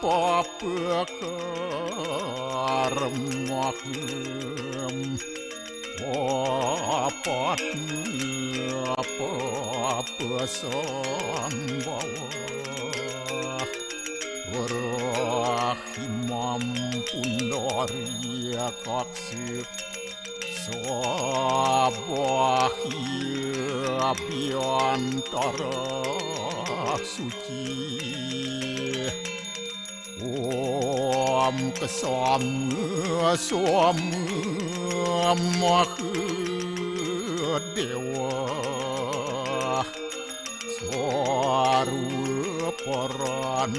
papekaremakem papatnya papesan bawah Rahimam pundari kaksip Sabahia biantara suci Om kesam dewa Suaru peran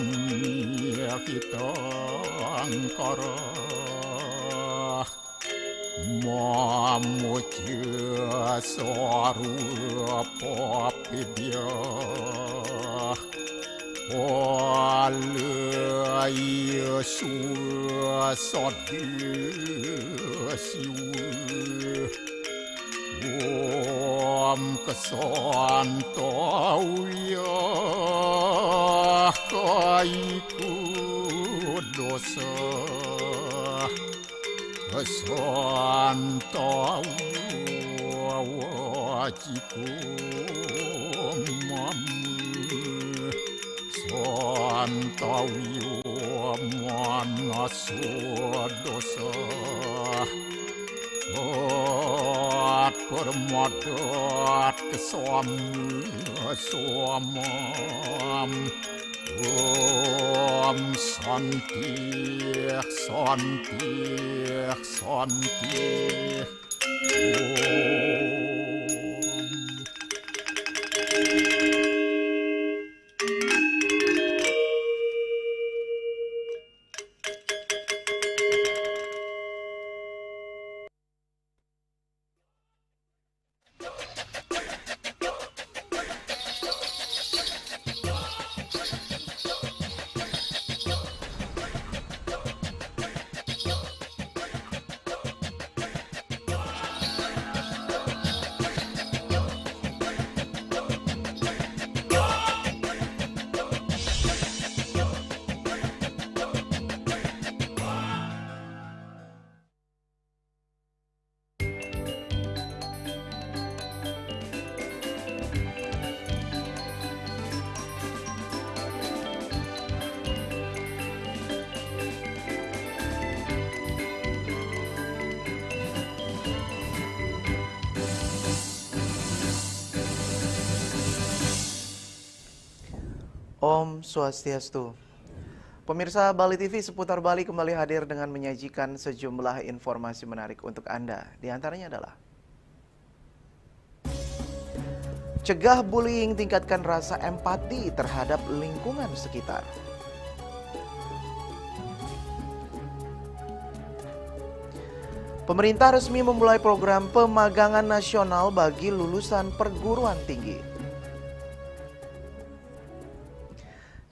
kita angkara Mamucia suaru papibia Wala Yesu sadisiu Om kesantau ya kaiku dosa Kesantau wajiku mamu Santau ya manasu dosa At permadat kesamam Om santi Om Swastiastu. Pemirsa Bali TV seputar Bali kembali hadir dengan menyajikan sejumlah informasi menarik untuk Anda. Di antaranya adalah cegah bullying, tingkatkan rasa empati terhadap lingkungan sekitar. Pemerintah resmi memulai program pemagangan nasional bagi lulusan perguruan tinggi.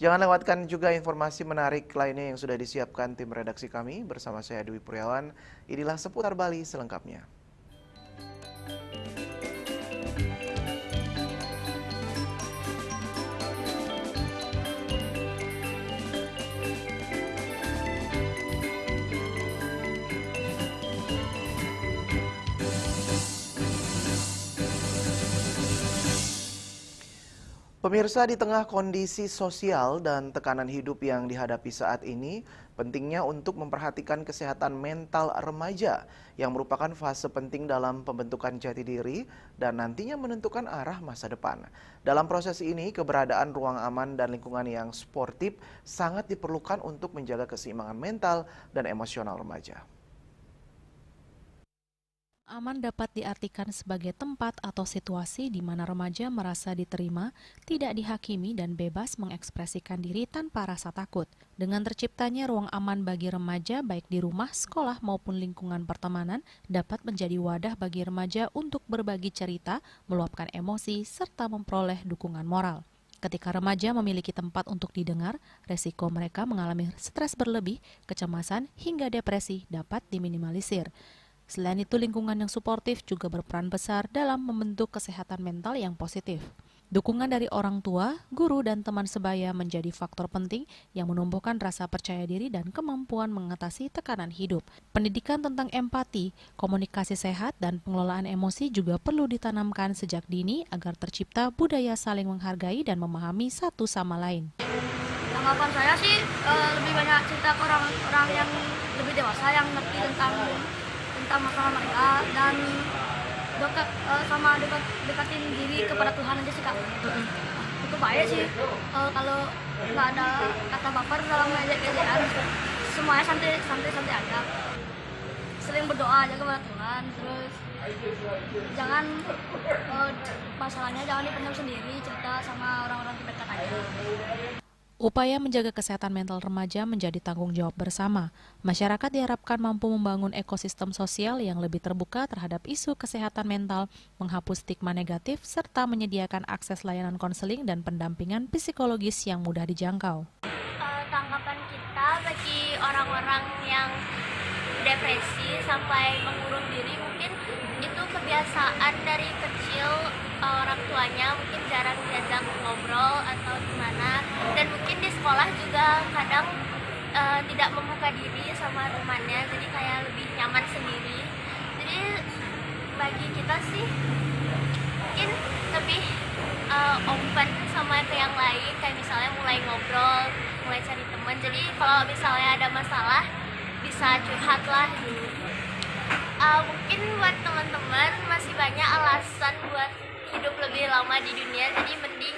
Jangan lewatkan juga informasi menarik lainnya yang sudah disiapkan tim redaksi kami bersama saya Dwi Puryawan. Inilah seputar Bali selengkapnya. Pemirsa, di tengah kondisi sosial dan tekanan hidup yang dihadapi saat ini, pentingnya untuk memperhatikan kesehatan mental remaja yang merupakan fase penting dalam pembentukan jati diri dan nantinya menentukan arah masa depan. Dalam proses ini, keberadaan ruang aman dan lingkungan yang sportif sangat diperlukan untuk menjaga keseimbangan mental dan emosional remaja. Aman dapat diartikan sebagai tempat atau situasi di mana remaja merasa diterima, tidak dihakimi dan bebas mengekspresikan diri tanpa rasa takut. Dengan terciptanya ruang aman bagi remaja baik di rumah, sekolah maupun lingkungan pertemanan dapat menjadi wadah bagi remaja untuk berbagi cerita, meluapkan emosi, serta memperoleh dukungan moral. Ketika remaja memiliki tempat untuk didengar, resiko mereka mengalami stres berlebih, kecemasan, hingga depresi dapat diminimalisir. Selain itu, lingkungan yang suportif juga berperan besar dalam membentuk kesehatan mental yang positif. Dukungan dari orang tua, guru, dan teman sebaya menjadi faktor penting yang menumbuhkan rasa percaya diri dan kemampuan mengatasi tekanan hidup. Pendidikan tentang empati, komunikasi sehat, dan pengelolaan emosi juga perlu ditanamkan sejak dini agar tercipta budaya saling menghargai dan memahami satu sama lain. Tanggapan saya sih lebih banyak cerita ke orang-orang yang lebih dewasa yang ngerti tentang masalah mereka dan dekatin diri kepada Tuhan aja sih Kak. Itu baik sih kalau nggak ada kata baper dalam ejek-ejekan, semuanya santai aja. Sering berdoa aja kepada Tuhan, terus jangan masalahnya jangan dipendam sendiri, cerita sama orang-orang terdekat aja. Upaya menjaga kesehatan mental remaja menjadi tanggung jawab bersama. Masyarakat diharapkan mampu membangun ekosistem sosial yang lebih terbuka terhadap isu kesehatan mental, menghapus stigma negatif, serta menyediakan akses layanan konseling dan pendampingan psikologis yang mudah dijangkau. Tanggapan kita bagi orang-orang yang depresi sampai mengurung diri, mungkin itu kebiasaan dari kecil orang tuanya mungkin jarang diajak ngobrol atau gimana, dan mungkin di sekolah juga kadang tidak membuka diri sama temannya, jadi kayak lebih nyaman sendiri. Jadi bagi kita sih mungkin lebih open sama ke yang lain, kayak misalnya mulai ngobrol, mulai cari teman, jadi kalau misalnya ada masalah bisa curhat lah gitu. Mungkin buat teman-teman masih banyak alasan buat hidup lebih lama di dunia, jadi mending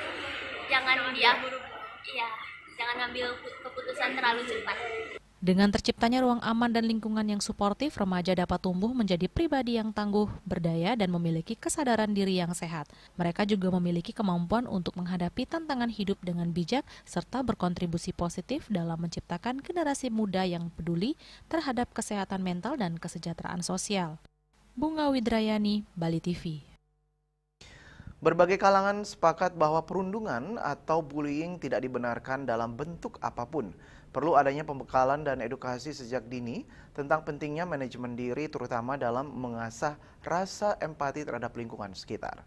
jangan jangan ngambil keputusan terlalu cepat. Dengan terciptanya ruang aman dan lingkungan yang suportif, remaja dapat tumbuh menjadi pribadi yang tangguh, berdaya, dan memiliki kesadaran diri yang sehat. Mereka juga memiliki kemampuan untuk menghadapi tantangan hidup dengan bijak, serta berkontribusi positif dalam menciptakan generasi muda yang peduli terhadap kesehatan mental dan kesejahteraan sosial. Bunga Widrayani, Bali TV. Berbagai kalangan sepakat bahwa perundungan atau bullying tidak dibenarkan dalam bentuk apapun. Perlu adanya pembekalan dan edukasi sejak dini tentang pentingnya manajemen diri, terutama dalam mengasah rasa empati terhadap lingkungan sekitar.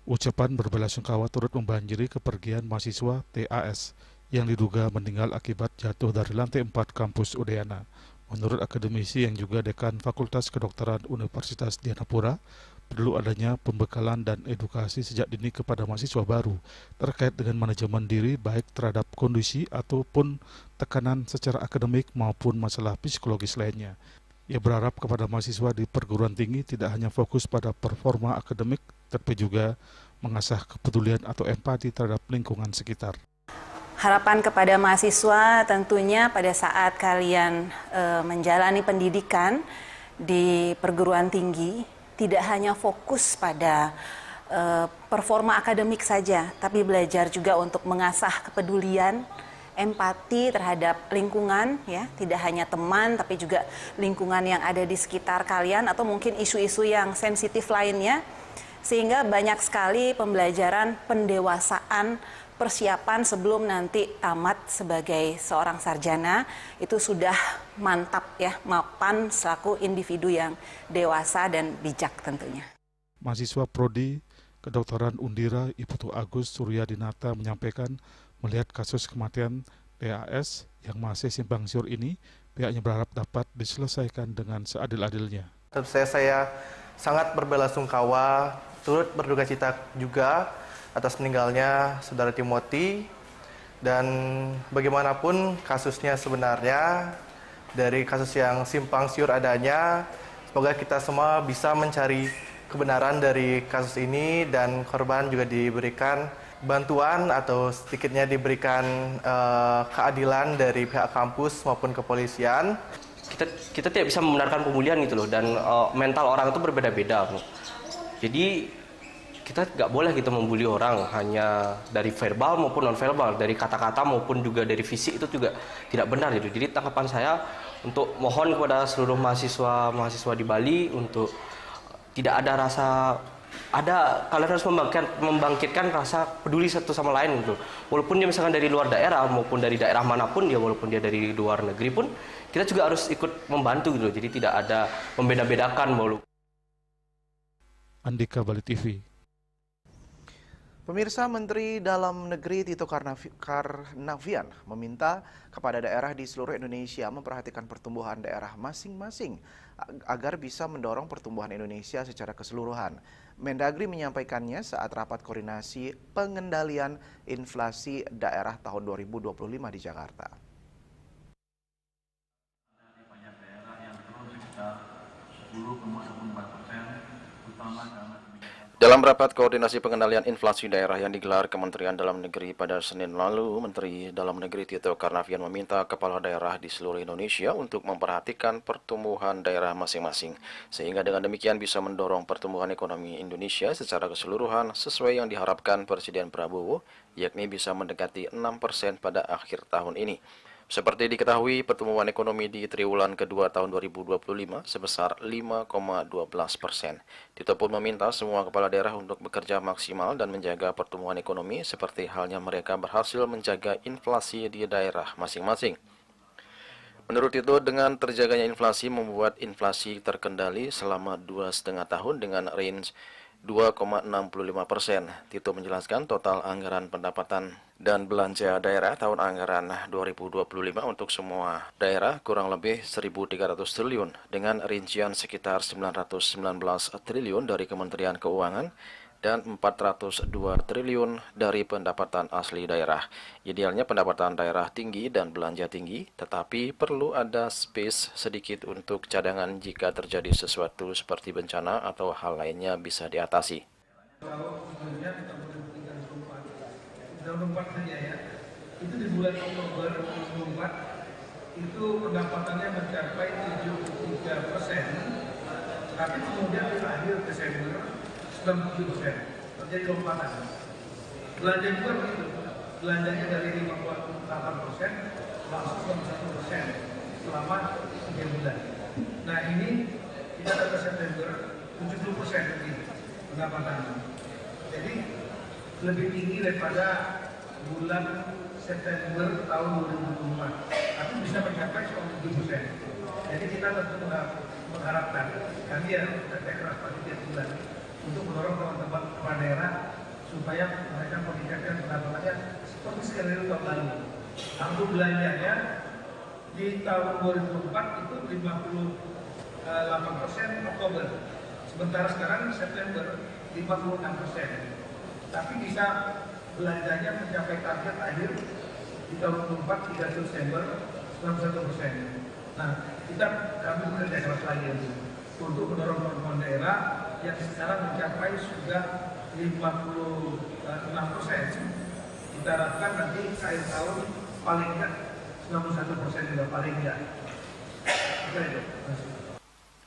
Ucapan berbelasungkawa turut membanjiri kepergian mahasiswa TAS yang diduga meninggal akibat jatuh dari lantai 4 kampus Udayana. Menurut akademisi yang juga dekan Fakultas Kedokteran Universitas Dianapura, perlu adanya pembekalan dan edukasi sejak dini kepada mahasiswa baru terkait dengan manajemen diri baik terhadap kondisi ataupun tekanan secara akademik maupun masalah psikologis lainnya. Ia berharap kepada mahasiswa di perguruan tinggi tidak hanya fokus pada performa akademik, tapi juga mengasah kepedulian atau empati terhadap lingkungan sekitar. Harapan kepada mahasiswa tentunya pada saat kalian menjalani pendidikan di perguruan tinggi tidak hanya fokus pada performa akademik saja, tapi belajar juga untuk mengasah kepedulian, empati terhadap lingkungan, ya, tidak hanya teman tapi juga lingkungan yang ada di sekitar kalian atau mungkin isu-isu yang sensitif lainnya, sehingga banyak sekali pembelajaran pendewasaan, persiapan sebelum nanti tamat sebagai seorang sarjana itu sudah mantap ya, mapan selaku individu yang dewasa dan bijak tentunya. Mahasiswa Prodi Kedokteran Undira Iputu Agus Suryadinata menyampaikan melihat kasus kematian TAS yang masih simpang siur ini, pihaknya berharap dapat diselesaikan dengan seadil-adilnya. Tentu saya sangat berbelasungkawa, turut berduka cita juga atas meninggalnya Saudara Timothy, dan bagaimanapun kasusnya sebenarnya, dari kasus yang simpang siur adanya, semoga kita semua bisa mencari kebenaran dari kasus ini dan korban juga diberikan bantuan atau sedikitnya diberikan keadilan dari pihak kampus maupun kepolisian. Kita tidak bisa membenarkan pembulian gitu loh, dan mental orang itu berbeda-beda. Jadi kita nggak boleh gitu membuli orang hanya dari verbal maupun non verbal, dari kata-kata maupun juga dari fisik, itu juga tidak benar gitu. Jadi tanggapan saya untuk mohon kepada seluruh mahasiswa di Bali untuk tidak ada rasa kalian harus membangkitkan rasa peduli satu sama lain gitu. Walaupun dia misalkan dari luar daerah maupun dari daerah manapun dia, walaupun dia dari luar negeri pun, kita juga harus ikut membantu gitu. Jadi tidak ada membeda-bedakan walaupun. Andika Bali TV. Pemirsa, Menteri Dalam Negeri Tito Karnavian meminta kepada daerah di seluruh Indonesia memperhatikan pertumbuhan daerah masing-masing agar bisa mendorong pertumbuhan Indonesia secara keseluruhan. Mendagri menyampaikannya saat rapat koordinasi pengendalian inflasi daerah tahun 2025 di Jakarta. Banyak daerah yang turun sekitar 10,4%, utama karena dalam rapat koordinasi pengendalian inflasi daerah yang digelar Kementerian Dalam Negeri pada Senin lalu, Menteri Dalam Negeri Tito Karnavian meminta kepala daerah di seluruh Indonesia untuk memperhatikan pertumbuhan daerah masing-masing, sehingga dengan demikian bisa mendorong pertumbuhan ekonomi Indonesia secara keseluruhan sesuai yang diharapkan Presiden Prabowo, yakni bisa mendekati 6% pada akhir tahun ini. Seperti diketahui, pertumbuhan ekonomi di triwulan kedua tahun 2025 sebesar 5,12%. Tito pun meminta semua kepala daerah untuk bekerja maksimal dan menjaga pertumbuhan ekonomi seperti halnya mereka berhasil menjaga inflasi di daerah masing-masing. Menurut Tito, dengan terjaganya inflasi membuat inflasi terkendali selama 2,5 tahun dengan range 2,65%. Tito menjelaskan total anggaran pendapatan dan belanja daerah tahun anggaran 2025 untuk semua daerah kurang lebih 1.300 triliun dengan rincian sekitar 919 triliun dari Kementerian Keuangan dan 402 triliun dari pendapatan asli daerah. Idealnya pendapatan daerah tinggi dan belanja tinggi, tetapi perlu ada space sedikit untuk cadangan jika terjadi sesuatu seperti bencana atau hal lainnya bisa diatasi. Kalau sebelumnya kita 2024 saja ya, itu di bulan Oktober 2024 itu pendapatannya mencapai 73%, tapi kemudian di akhir Desember 90%, terjadi lompatan. Belanja juga begitu, belanjanya dari 58% langsung 91% selama 3 bulan. Nah ini kita data September 70% begitu pendapatannya. Jadi lebih tinggi daripada bulan September tahun 2024, tapi bisa mencapai 7%. Jadi kita tentu mengharapkan, kami ya kerja keras pada tiap bulan untuk mendorong teman-teman kepala daerah supaya mereka meningkatkan pendapatannya seperti skenario tahun lalu. Angka belanjanya di tahun 2024 itu 58% Oktober, sementara sekarang September 56%. Tapi bisa belanjanya mencapai target akhir di tahun 2024 30 Desember 91%. Nah, kami bekerja keras lagi untuk mendorong teman-teman daerah yang sekarang mencapai sudah 56%. Kita harapkan nanti akhir tahun paling enggak 91% juga paling enggak.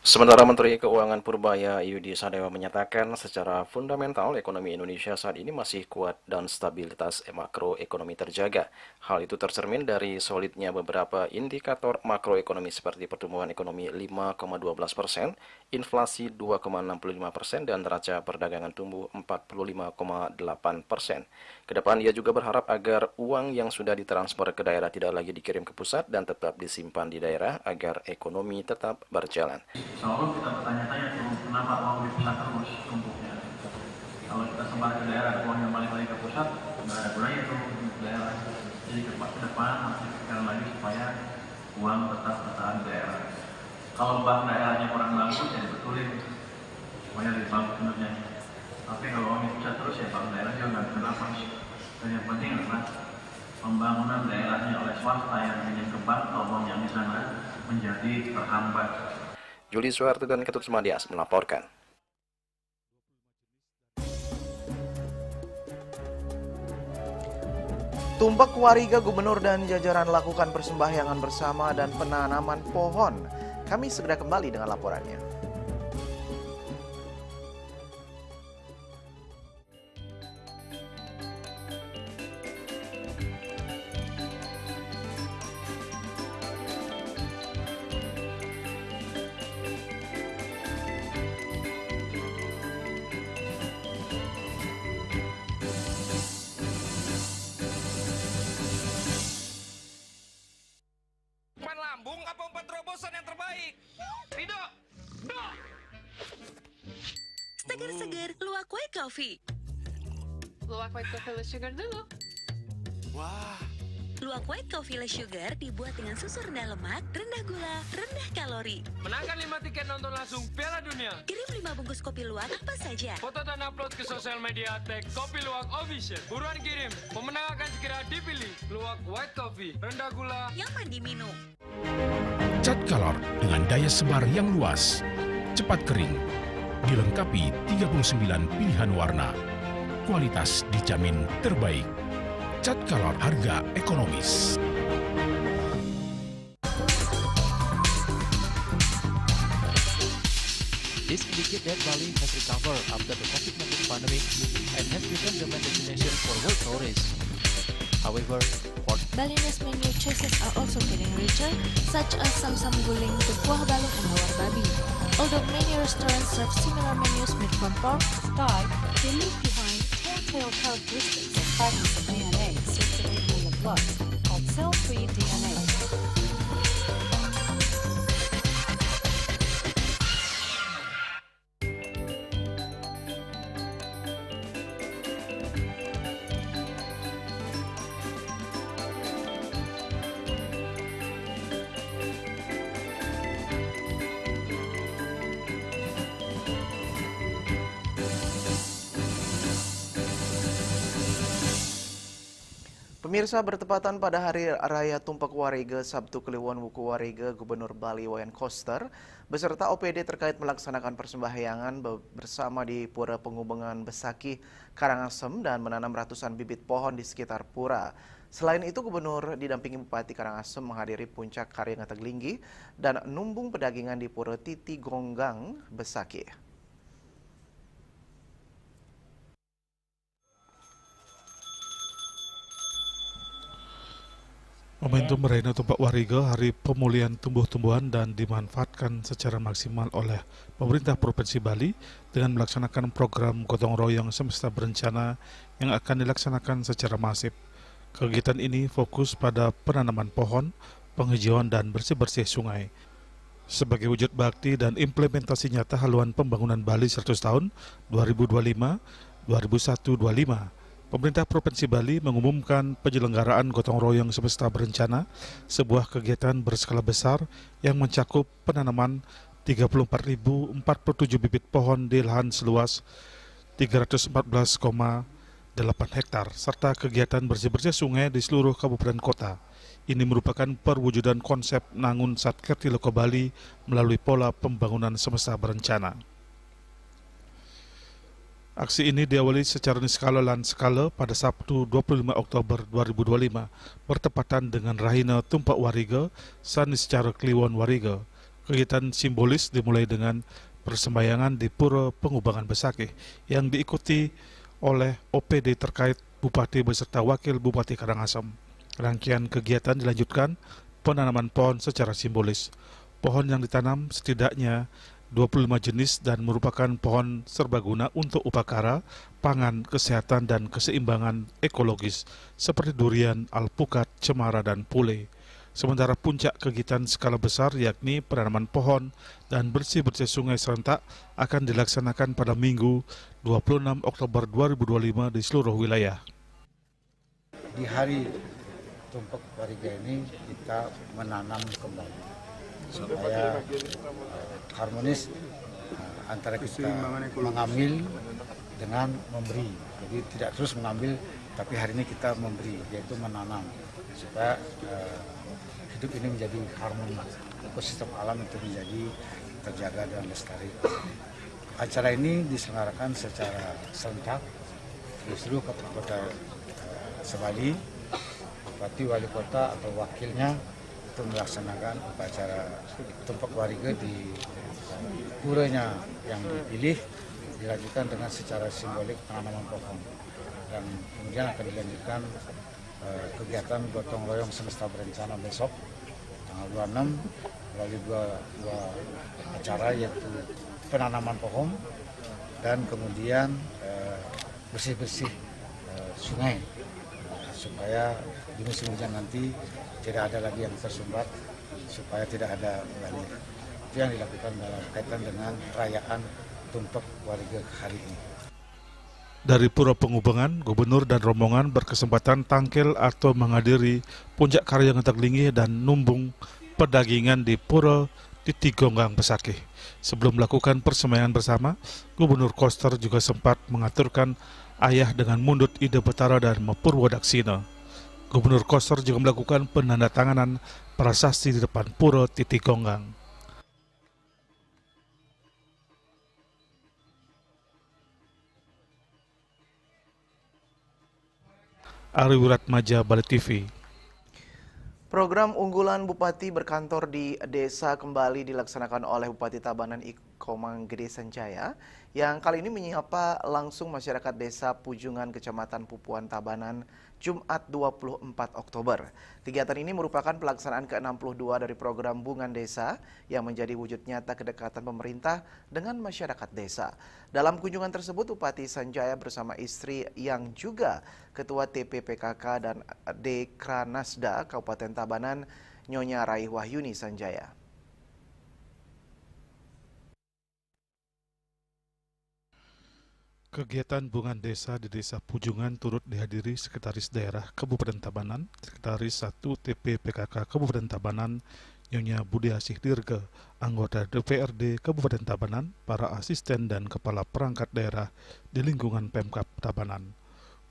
Sementara Menteri Keuangan Purbaya Yudi Sadewa menyatakan secara fundamental ekonomi Indonesia saat ini masih kuat dan stabilitas makroekonomi terjaga. Hal itu tercermin dari solidnya beberapa indikator makroekonomi seperti pertumbuhan ekonomi 5,12%, inflasi 2,65% dan neraca perdagangan tumbuh 45,8%. Kedepan ia juga berharap agar uang yang sudah ditransfer ke daerah tidak lagi dikirim ke pusat dan tetap disimpan di daerah agar ekonomi tetap berjalan. Selalu kita bertanya-tanya tuh kenapa uang di pusat terus tumpuknya. Kalau kita sebar ke daerah, uang yang balik lagi ke pusat, nggak ada gunanya tuh di daerah. Jadi ke depan harus dipikirkan lagi supaya uang tetap bertahan di daerah. Kalau bank daerahnya kurang bagus, ya betulin supaya lebih bagus sebenarnya. Tapi kalau uang di pusat terus ya bank daerah juga nggak kenapa. Dan yang penting adalah pembangunan daerahnya oleh swasta yang hanya ke bank atau uang yang di sana menjadi terhambat. Juli Suharto dan Ketut Semadias melaporkan. Tumpak Wariga Gubernur dan jajaran lakukan persembahyangan bersama dan penanaman pohon. Kami segera kembali dengan laporannya. Coffee. Luwak white coffee less sugar dulu. Wah. Luwak white coffee less sugar dibuat dengan susu rendah lemak, rendah gula, rendah kalori. Menangkan 5 tiket nonton langsung Piala Dunia. Kirim 5 bungkus kopi luwak apa saja. Foto dan upload ke sosial media tag Kopi Luwak Official. Buruan kirim, pemenang akan segera dipilih. Luwak white coffee, rendah gula, nyaman diminum. Cat Color dengan daya sebar yang luas, cepat kering, dilengkapi 39 pilihan warna. Kualitas dijamin terbaik. Cat Color harga ekonomis. This indicates that Bali has recovered after the COVID-19 pandemic and has become the main destination for world tourists. However, Balinese menu choices are also getting richer, such as Sam-Sam Guling, Tupuah Balung, and Hawar Babi. Although many restaurants serve similar menus made from pork, Thai, they leave behind telltale characteristics of fragments of DNA circulating in the blood, called cell-free DNA. Pemirsa, bertepatan pada Hari Raya Tumpak Warega, Sabtu Kliwon Wuku Warega, Gubernur Bali Wayan Koster beserta OPD terkait melaksanakan persembahyangan bersama di Pura Pengubengan Besakih, Karangasem dan menanam ratusan bibit pohon di sekitar pura. Selain itu, Gubernur didampingi Bupati Karangasem menghadiri puncak Karya Ngataglinggi dan numbung pedagingan di Pura Titi Gonggang, Besakih. Momentum merayakan Tumpak Warega, Hari Pemulihan Tumbuh-tumbuhan dan dimanfaatkan secara maksimal oleh pemerintah Provinsi Bali dengan melaksanakan program gotong royong semesta berencana yang akan dilaksanakan secara masif. Kegiatan ini fokus pada penanaman pohon, penghijauan dan bersih-bersih sungai. Sebagai wujud bakti dan implementasi nyata haluan pembangunan Bali 100 tahun 2025-2125, Pemerintah Provinsi Bali mengumumkan penyelenggaraan gotong royong semesta berencana, sebuah kegiatan berskala besar yang mencakup penanaman 34.047 bibit pohon di lahan seluas 314,8 hektar, serta kegiatan bersih-bersih sungai di seluruh kabupaten kota. Ini merupakan perwujudan konsep Nangun Satkerti Loko Bali melalui pola pembangunan semesta berencana. Aksi ini diawali secara niskala lan skala pada Sabtu 25 Oktober 2025 bertepatan dengan Rahina Tumpak Warega Saniscara Kliwon Warega. Kegiatan simbolis dimulai dengan persembahyangan di Pura Pengubengan Besakih yang diikuti oleh OPD terkait Bupati beserta Wakil Bupati Karangasem. Rangkaian kegiatan dilanjutkan penanaman pohon secara simbolis. Pohon yang ditanam setidaknya 25 jenis dan merupakan pohon serbaguna untuk upakara, pangan, kesehatan, dan keseimbangan ekologis seperti durian, alpukat, cemara, dan pule. Sementara puncak kegiatan skala besar yakni penanaman pohon dan bersih-bersih sungai serentak akan dilaksanakan pada Minggu 26 Oktober 2025 di seluruh wilayah. Di hari Tumpak Warega ini kita menanam kembali supaya harmonis antara kita mengambil dengan memberi. Jadi tidak terus mengambil, tapi hari ini kita memberi, yaitu menanam supaya hidup ini menjadi harmoni, ekosistem alam itu menjadi terjaga dan lestari. Acara ini diselenggarakan secara serentak di seluruh kota Sebali. Bupati, wali kota atau wakilnya untuk melaksanakan upacara Tumpak Warega di puranya yang dipilih, dilanjutkan dengan secara simbolik penanaman pohon, dan kemudian akan dilanjutkan kegiatan gotong royong semesta berencana besok tanggal 26 melalui dua acara, yaitu penanaman pohon dan kemudian bersih-bersih sungai supaya di musim hujan nanti tidak ada lagi yang tersumbat, supaya tidak ada banjir. Itu yang dilakukan dalam kaitan dengan perayaan Tumpak Warega hari ini. Dari Pura Pengubengan, gubernur dan rombongan berkesempatan tangkel atau menghadiri puncak karya Ngetaklingi dan numbung pedagingan di Pura Titigonggang Besakih. Sebelum melakukan persembahyaan bersama, Gubernur Koster juga sempat mengaturkan ayah dengan mundut Ide Betara dan Mepurwodaksina. Gubernur Koster juga melakukan penandatanganan prasasti di depan Pura Titigonggang. Ari Wiratmaja, Bali TV. Program unggulan Bupati berkantor di desa kembali dilaksanakan oleh Bupati Tabanan Ikomang Gede Sanjaya yang kali ini menyapa langsung masyarakat desa Pujungan Kecamatan Pupuan Tabanan Jumat 24 Oktober. Kegiatan ini merupakan pelaksanaan ke-62 dari program Bungan Desa yang menjadi wujud nyata kedekatan pemerintah dengan masyarakat desa. Dalam kunjungan tersebut, Bupati Sanjaya bersama istri yang juga Ketua TPPKK dan Dekranasda Kabupaten Tabanan, Nyonya Raih Wahyuni Sanjaya. Kegiatan Bungan Desa di Desa Pujungan turut dihadiri Sekretaris Daerah Kabupaten Tabanan, Sekretaris 1 TPPKK Kabupaten Tabanan, Nyonya Budiasih Dirga, anggota DPRD Kabupaten Tabanan, para asisten dan kepala perangkat daerah di lingkungan Pemkab Tabanan.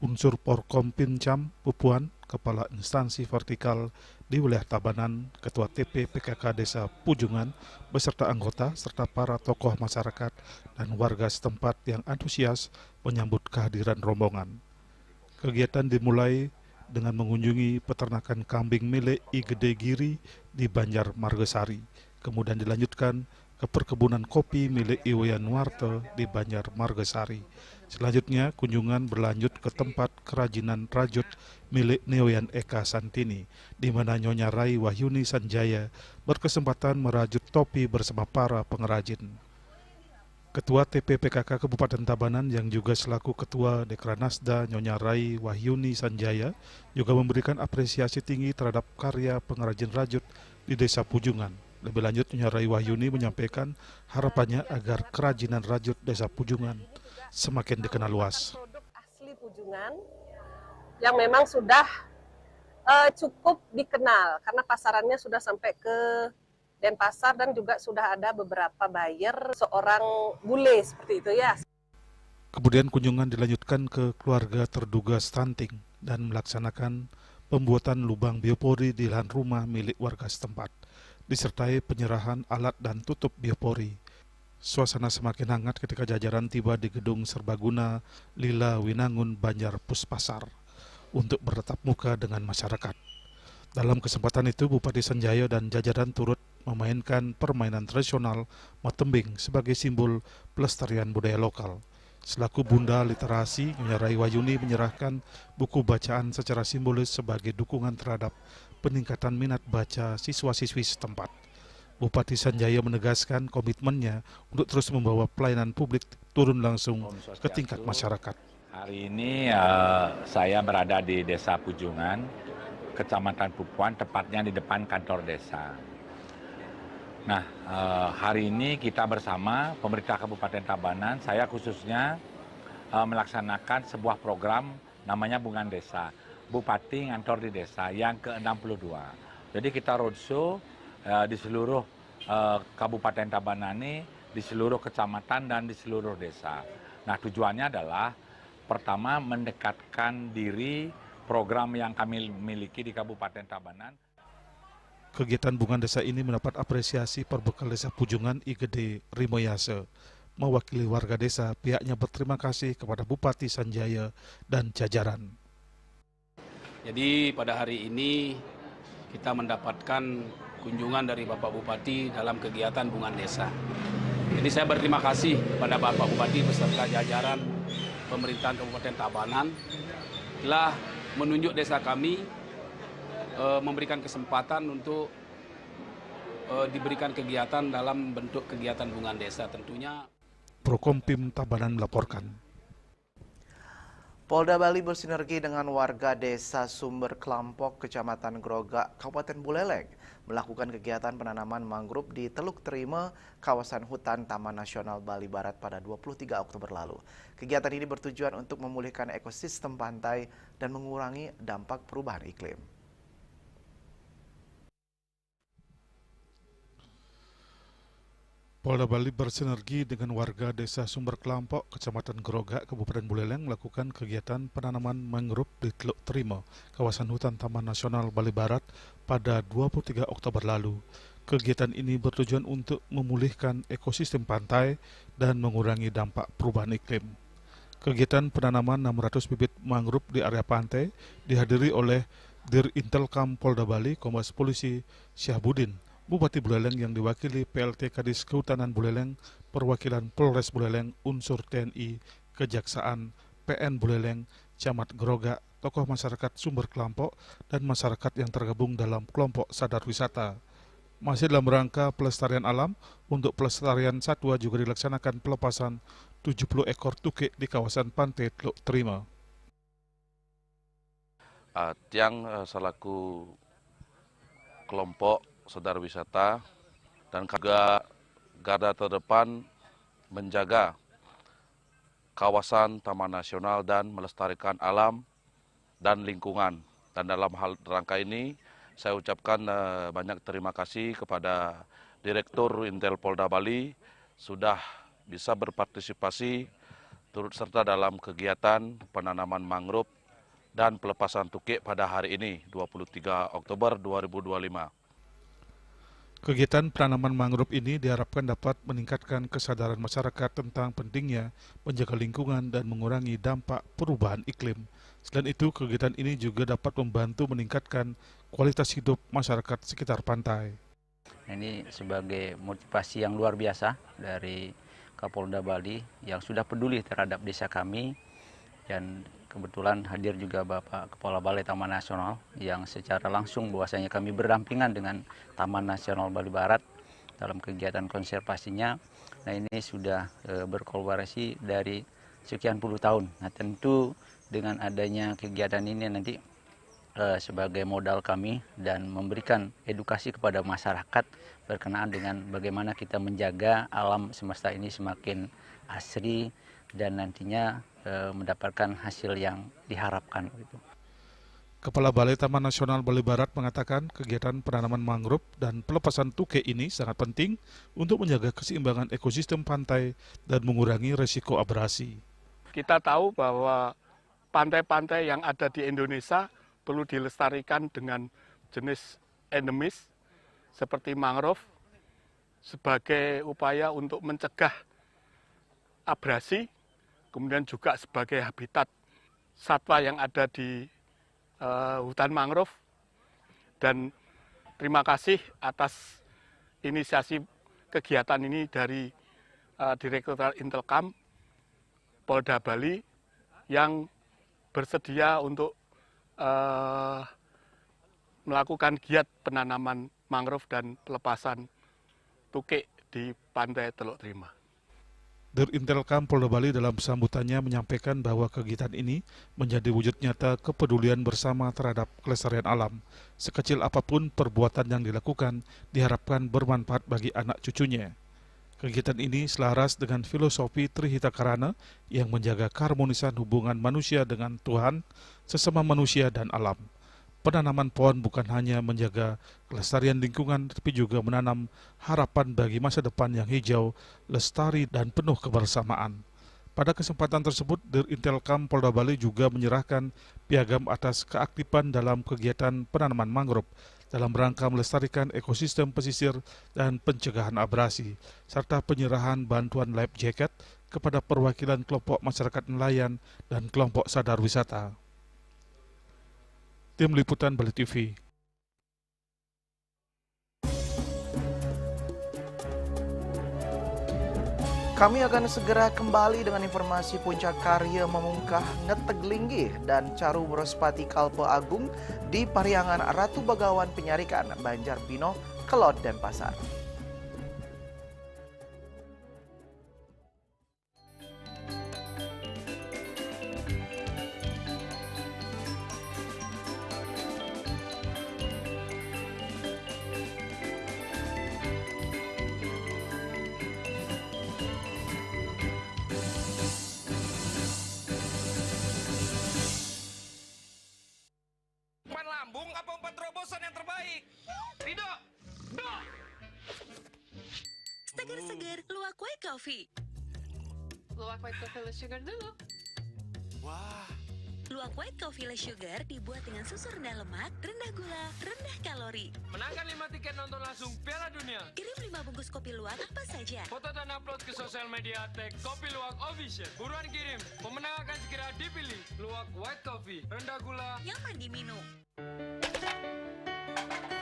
Unsur Porkom Pincam Pupuan, Kepala Instansi Vertikal di wilayah Tabanan, Ketua TPPKK Desa Pujungan, beserta anggota serta para tokoh masyarakat dan warga setempat yang antusias menyambut kehadiran rombongan. Kegiatan dimulai dengan mengunjungi peternakan kambing milik I Gede Giri di Banjar Margesari, kemudian dilanjutkan ke perkebunan kopi milik Iwayan Warte di Banjar Margesari. Selanjutnya, kunjungan berlanjut ke tempat kerajinan rajut milik Neoyan Eka Santini, di mana Nyonya Rai Wahyuni Sanjaya berkesempatan merajut topi bersama para pengrajin. Ketua TPPKK Kabupaten Tabanan yang juga selaku Ketua Dekranasda Nyonya Rai Wahyuni Sanjaya juga memberikan apresiasi tinggi terhadap karya pengrajin rajut di Desa Pujungan. Lebih lanjut, Nyonya Rai Wahyuni menyampaikan harapannya agar kerajinan rajut Desa Pujungan semakin dikenal luas. Produk asli Pujungan yang memang sudah cukup dikenal karena pasarannya sudah sampai ke Denpasar dan juga sudah ada beberapa buyer seorang bule seperti itu ya. Kemudian kunjungan dilanjutkan ke keluarga terduga stunting dan melaksanakan pembuatan lubang biopori di lahan rumah milik warga setempat, disertai penyerahan alat dan tutup biopori. Suasana semakin hangat ketika jajaran tiba di gedung serbaguna Lila Winangun Banjar Puspasar untuk bertatap muka dengan masyarakat. Dalam kesempatan itu, Bupati Sanjaya dan jajaran turut memainkan permainan tradisional Matembing sebagai simbol pelestarian budaya lokal. Selaku Bunda Literasi, Nyonya Rai Wahyuni menyerahkan buku bacaan secara simbolis sebagai dukungan terhadap peningkatan minat baca siswa-siswi setempat. Bupati Sanjaya menegaskan komitmennya untuk terus membawa pelayanan publik turun langsung ke tingkat masyarakat. Hari ini saya berada di Desa Pujungan, Kecamatan Pupuan, tepatnya di depan kantor desa. Nah, hari ini kita bersama pemerintah Kabupaten Tabanan, saya khususnya melaksanakan sebuah program namanya Bungan Desa, Bupati Ngantor di Desa yang ke-62. Jadi kita roadshow di seluruh Kabupaten Tabanan ini, di seluruh kecamatan dan di seluruh desa. Nah, tujuannya adalah pertama mendekatkan diri program yang kami miliki di Kabupaten Tabanan. Kegiatan Bungan Desa ini mendapat apresiasi Perbekal Desa Pujungan I Gede Rimoyase. Mewakili warga desa, pihaknya berterima kasih kepada Bupati Sanjaya dan jajaran. Jadi pada hari ini kita mendapatkan kunjungan dari Bapak Bupati dalam kegiatan Bungan Desa. Jadi saya berterima kasih kepada Bapak Bupati beserta jajaran pemerintahan Kabupaten Tabanan telah menunjuk desa kami, memberikan kesempatan untuk diberikan kegiatan dalam bentuk kegiatan Bungan Desa tentunya. Prokompim Tabanan melaporkan. Polda Bali bersinergi dengan warga Desa Sumber Klampok, Kecamatan Grogak, Kabupaten Buleleng, melakukan kegiatan penanaman mangrove di Teluk Terima, kawasan hutan Taman Nasional Bali Barat pada 23 Oktober lalu. Kegiatan ini bertujuan untuk memulihkan ekosistem pantai dan mengurangi dampak perubahan iklim. Polda Bali bersinergi dengan warga Desa Sumber Klampok, Kecamatan Grogak, Kabupaten Buleleng melakukan kegiatan penanaman mangrove di Teluk Terima, kawasan hutan Taman Nasional Bali Barat pada 23 Oktober lalu. Kegiatan ini bertujuan untuk memulihkan ekosistem pantai dan mengurangi dampak perubahan iklim. Kegiatan penanaman 600 bibit mangrove di area pantai dihadiri oleh Dir Intelkam Polda Bali, Kombes Polisi Syahbudin, Bupati Buleleng yang diwakili PLT Kadis Kehutanan Buleleng, perwakilan Polres Buleleng, unsur TNI, Kejaksaan, PN Buleleng, Camat Grogak, tokoh masyarakat Sumber Klampok, dan masyarakat yang tergabung dalam kelompok sadar wisata. Masih dalam rangka pelestarian alam, untuk pelestarian satwa juga dilaksanakan pelepasan 70 ekor tukik di kawasan pantai Teluk Terima. Tiang selaku kelompok sadar wisata dan juga garda terdepan menjaga kawasan Taman Nasional dan melestarikan alam dan lingkungan. Dan dalam hal rangka ini saya ucapkan banyak terima kasih kepada Direktur Intel Polda Bali sudah bisa berpartisipasi turut serta dalam kegiatan penanaman mangrove dan pelepasan tukik pada hari ini 23 Oktober 2025. Kegiatan penanaman mangrove ini diharapkan dapat meningkatkan kesadaran masyarakat tentang pentingnya menjaga lingkungan dan mengurangi dampak perubahan iklim. Selain itu, kegiatan ini juga dapat membantu meningkatkan kualitas hidup masyarakat sekitar pantai. Ini sebagai motivasi yang luar biasa dari Kapolda Bali yang sudah peduli terhadap desa kami, dan kebetulan hadir juga Bapak Kepala Balai Taman Nasional yang secara langsung bahwasanya kami berdampingan dengan Taman Nasional Bali Barat dalam kegiatan konservasinya. Nah, ini sudah berkolaborasi dari sekian puluh tahun. Nah, tentu dengan adanya kegiatan ini nanti sebagai modal kami dan memberikan edukasi kepada masyarakat berkenaan dengan bagaimana kita menjaga alam semesta ini semakin asri dan nantinya mendapatkan hasil yang diharapkan. Kepala Balai Taman Nasional Bali Barat mengatakan kegiatan penanaman mangrove dan pelepasan tukik ini sangat penting untuk menjaga keseimbangan ekosistem pantai dan mengurangi resiko abrasi. Kita tahu bahwa pantai-pantai yang ada di Indonesia perlu dilestarikan dengan jenis endemis seperti mangrove sebagai upaya untuk mencegah abrasi, kemudian juga sebagai habitat satwa yang ada di hutan mangrove. Dan terima kasih atas inisiasi kegiatan ini dari Direktorat Intelkam Polda Bali yang bersedia untuk melakukan giat penanaman mangrove dan pelepasan tukik di pantai Teluk Terima. Dir Intelkam Polda Bali dalam sambutannya menyampaikan bahwa kegiatan ini menjadi wujud nyata kepedulian bersama terhadap kelestarian alam. Sekecil apapun perbuatan yang dilakukan diharapkan bermanfaat bagi anak cucunya. Kegiatan ini selaras dengan filosofi Trihitakarana yang menjaga keharmonisan hubungan manusia dengan Tuhan, sesama manusia dan alam. Penanaman pohon bukan hanya menjaga kelestarian lingkungan, tapi juga menanam harapan bagi masa depan yang hijau, lestari, dan penuh kebersamaan. Pada kesempatan tersebut, Dir Intelkam Polda Bali juga menyerahkan piagam atas keaktifan dalam kegiatan penanaman mangrove dalam rangka melestarikan ekosistem pesisir dan pencegahan abrasi, serta penyerahan bantuan life jacket kepada perwakilan kelompok masyarakat nelayan dan kelompok sadar wisata. Tim Liputan Bali TV. Kami akan segera kembali dengan informasi puncak karya memungkah Ngeteglinggih dan Caru Brospati Kalpe Agung di Pariangan Ratu Bagawan Penyarikan, Banjarbino, Kelot, dan Pasar. Sugar, Luwak White Coffee. Luwak White Coffee less sugar dulu. Wah. Luwak White Coffee less sugar dibuat dengan susu rendah lemak, rendah gula, rendah kalori. Menangkan 5 tiket nonton langsung Piala Dunia. Kirim 5 bungkus kopi luwak apa saja. Foto dan upload ke sosial media @Kopi Luwak Official. Buruan kirim, pemenang akan segera dipilih. Luwak White Coffee, rendah gula, nyaman diminum.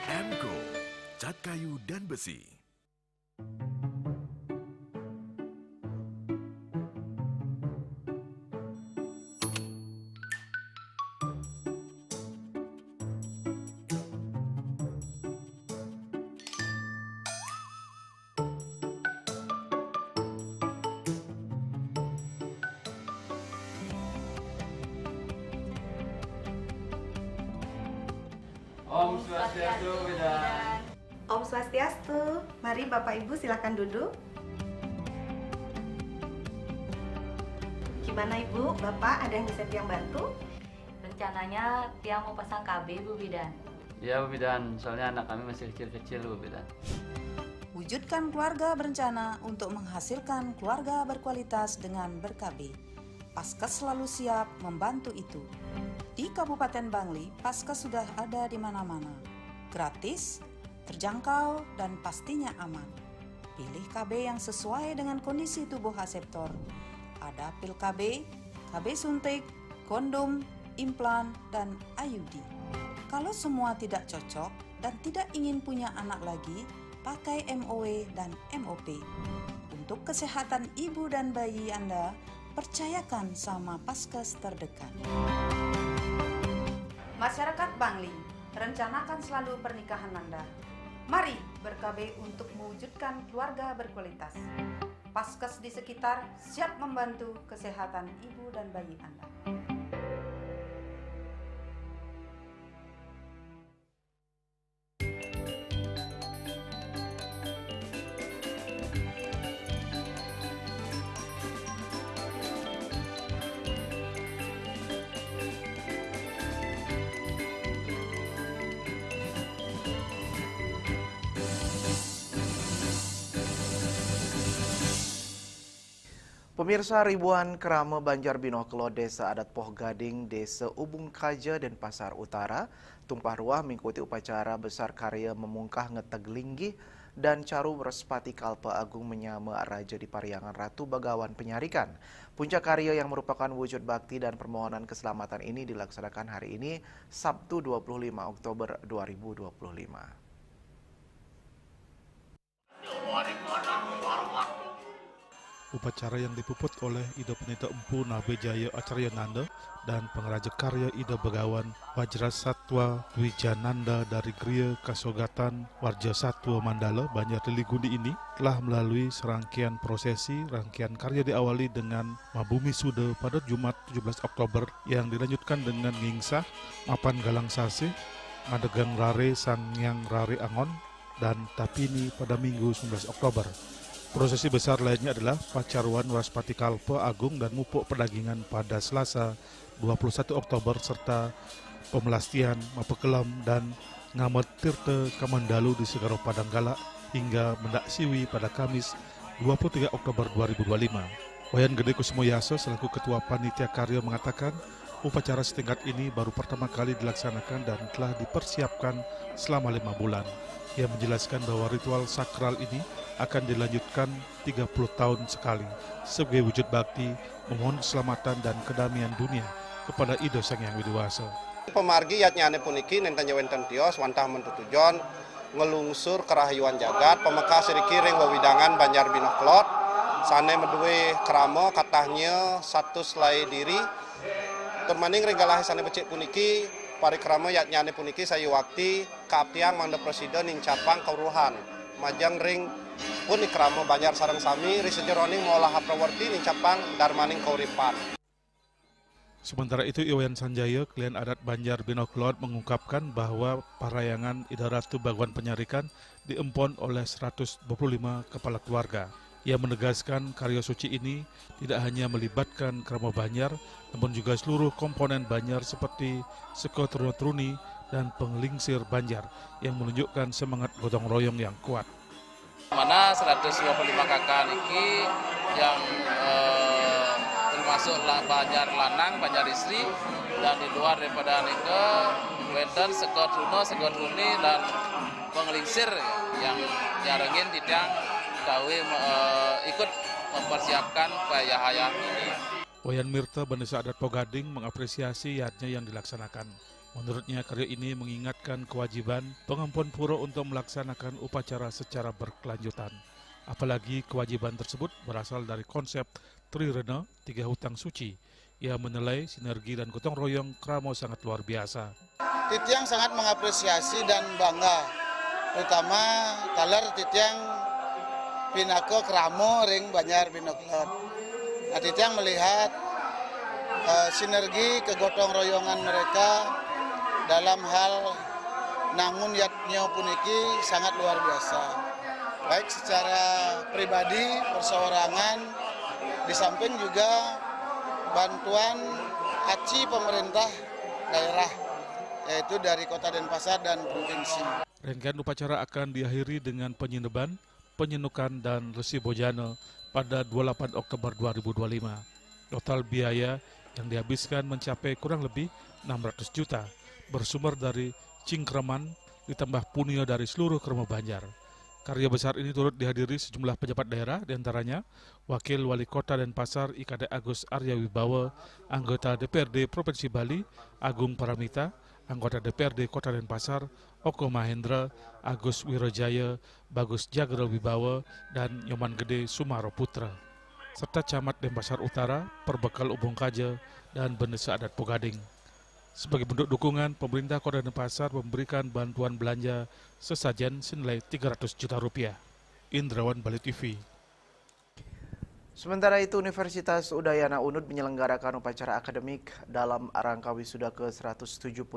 Emco, cat kayu dan besi. Om Swastiastu, Bidan. Om Swastiastu. Mari Bapak Ibu silakan duduk. Gimana Ibu? Bapak ada yang bisa Tiang bantu? Rencananya Tiang mau pasang KB, Bu Bidan. Ya, Bu Bidan. Soalnya anak kami masih kecil-kecil, Bu Bidan. Wujudkan keluarga berencana untuk menghasilkan keluarga berkualitas dengan ber-KB. Paskes selalu siap membantu itu. Di Kabupaten Bangli, Paskes sudah ada di mana-mana. Gratis, terjangkau, dan pastinya aman. Pilih KB yang sesuai dengan kondisi tubuh aseptor. Ada pil KB, KB suntik, kondom, implan, dan IUD. Kalau semua tidak cocok dan tidak ingin punya anak lagi, pakai MOW dan MOP. Untuk kesehatan ibu dan bayi Anda, percayakan sama Paskes terdekat. Masyarakat Bangli, rencanakan selalu pernikahan Anda. Mari ber-KB untuk mewujudkan keluarga berkualitas. Paskes di sekitar siap membantu kesehatan ibu dan bayi Anda. Pemirsa, ribuan kerama Banjar Binoklo Desa Adat Poh Gading, Desa Ubung Kaja, Denpasar Utara tumpah ruah mengikuti upacara besar karya memungkah ngeteg linggih dan caru Respati Kalpa Agung menyama Raja di Pariangan Ratu Bagawan Penyarikan. Puncak karya yang merupakan wujud bakti dan permohonan keselamatan ini dilaksanakan hari ini, Sabtu 25 Oktober 2025. Upacara yang dipuput oleh Ida Penita Empu Nabe Jaya Acarya Nanda dan pengrajak karya Ida Begawan Wajra Satwa Wijananda dari Griya Kasogatan Warja Satwa Mandala Banjar Deligundi ini telah melalui serangkaian prosesi. Rangkaian karya diawali dengan Mabumi Suda pada Jumat 17 Oktober yang dilanjutkan dengan Ngingsah, Mapan Galang Sase, Madegang Rare Sangyang Rare Angon, dan Tapini pada Minggu 19 Oktober. Prosesi besar lainnya adalah Pacaruan Respati Kalpa Agung dan Mupuk Pedagingan pada Selasa 21 Oktober serta Pemelastian, Mapekelam, dan Ngamet Tirta Kamandalu di Segaro Padanggalak hingga Mendak Siwi pada Kamis 23 Oktober 2025. Wayan Gede Kusmoyaso selaku Ketua Panitia Karya mengatakan upacara setingkat ini baru pertama kali dilaksanakan dan telah dipersiapkan selama 5 bulan. Ia menjelaskan bahwa ritual sakral ini akan dilanjutkan 30 tahun sekali sebagai wujud bakti memohon keselamatan dan kedamaian dunia kepada Ida Sang Hyang Widiwasa. Pemargi yatnyane puniki nentanya wenten tios wantah mentutujon ngelungsur kerahayuan jagat pemeka sirikiring wewidangan Banjar Binoklot sane medue krama katahnya satu selai diri turmaning regalah sane becik puniki parikrama yatnyane puniki sayu wakti kaaptiang mangda presiden ing capang kauruhan majang ring pun ikrama Banjar sareng sami risejeroning molah haprawarti ning capang darmaning kauripan. Sementara itu Iwayan Sanjaya, klien adat Banjar Binoklot mengungkapkan bahwa parayangan Ida Ratu Bagawan Penyarikan diempon oleh 125 kepala keluarga. Ia menegaskan karya suci ini tidak hanya melibatkan kerama Banjar, namun juga seluruh komponen Banjar seperti seko truni dan penglingsir Banjar yang menunjukkan semangat gotong royong yang kuat. Mana 125 kakak niki yang termasuk banjar lanang, banjar istri, dan di luar daripada nike wenten sekot runo, sekot runi, dan pengelingsir yang nyarengin tidak kawi ikut mempersiapkan hayah ini. Wayan Mirta Bandesa Adat Pogading mengapresiasi yatnya yang dilaksanakan. Menurutnya karya ini mengingatkan kewajiban pengampun pura untuk melaksanakan upacara secara berkelanjutan. Apalagi kewajiban tersebut berasal dari konsep Trirena, 3 hutang suci. Ia menilai sinergi dan gotong royong kramo sangat luar biasa. Titiang sangat mengapresiasi dan bangga, terutama talar Titiang pinako kramo ring Banjar Binoklot. Nah, Titiang melihat sinergi kegotong royongan mereka dalam hal nangun yatnya puniki sangat luar biasa. Baik secara pribadi, perseorangan, di samping juga bantuan aci pemerintah daerah, yaitu dari Kota Denpasar dan Provinsi. Rangkaian upacara akan diakhiri dengan penyineban, penyenukan, dan resi bojana pada 28 Oktober 2025. Total biaya yang dihabiskan mencapai kurang lebih 600 juta, bersumber dari cingkraman ditambah punya dari seluruh krama Banjar. Karya besar ini turut dihadiri sejumlah pejabat daerah, diantaranya Wakil Wali Kota Denpasar IKD Agus Arya Wibawa, anggota DPRD Provinsi Bali Agung Paramita, anggota DPRD Kota Denpasar Oko Mahendra, Agus Wirojaya, Bagus Jagera Wibawa, dan Nyoman Gede Sumaro Putra, serta Camat Denpasar Utara, Perbekal Ubung Kaja, dan Bandesa Adat Pogading. Sebagai bentuk dukungan, pemerintah Kota Denpasar memberikan bantuan belanja sesajen senilai 300 juta rupiah. Indrawan, Bali TV. Sementara itu, Universitas Udayana UNUD menyelenggarakan upacara akademik dalam rangka wisuda ke-171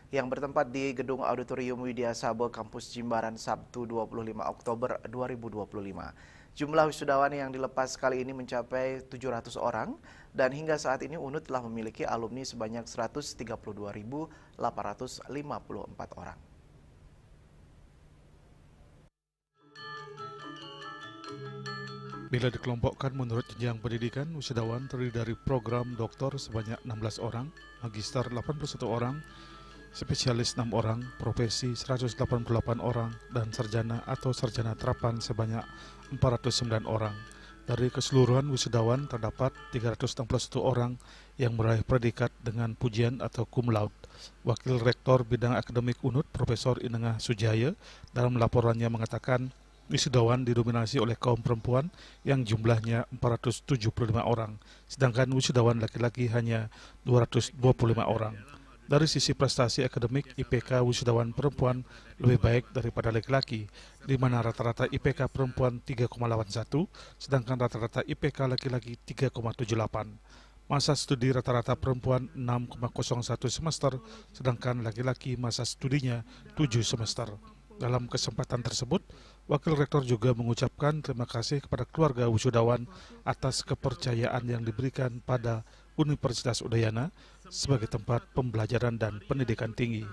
yang bertempat di Gedung Auditorium Widya Sabo Kampus Jimbaran Sabtu 25 Oktober 2025. Jumlah wisudawan yang dilepas kali ini mencapai 700 orang dan hingga saat ini UNUD telah memiliki alumni sebanyak 132.854 orang. Bila dikelompokkan menurut jenjang pendidikan, wisudawan terdiri dari program doktor sebanyak 16 orang, magister 81 orang, spesialis 6 orang, profesi 188 orang, dan sarjana atau sarjana terapan sebanyak 409 orang. Dari keseluruhan wisudawan terdapat 361 orang yang meraih predikat dengan pujian atau cum laude. Wakil Rektor Bidang Akademik UNUD, Profesor Inengah Sujaya, dalam laporannya mengatakan wisudawan didominasi oleh kaum perempuan yang jumlahnya 475 orang, sedangkan wisudawan laki-laki hanya 225 orang. Dari sisi prestasi akademik, IPK wisudawan perempuan lebih baik daripada laki-laki, di mana rata-rata IPK perempuan 3,81, sedangkan rata-rata IPK laki-laki 3,78. Masa studi rata-rata perempuan 6,01 semester, sedangkan laki-laki masa studinya 7 semester. Dalam kesempatan tersebut, Wakil Rektor juga mengucapkan terima kasih kepada keluarga wisudawan atas kepercayaan yang diberikan pada Universitas Udayana sebagai tempat pembelajaran dan pendidikan tinggi.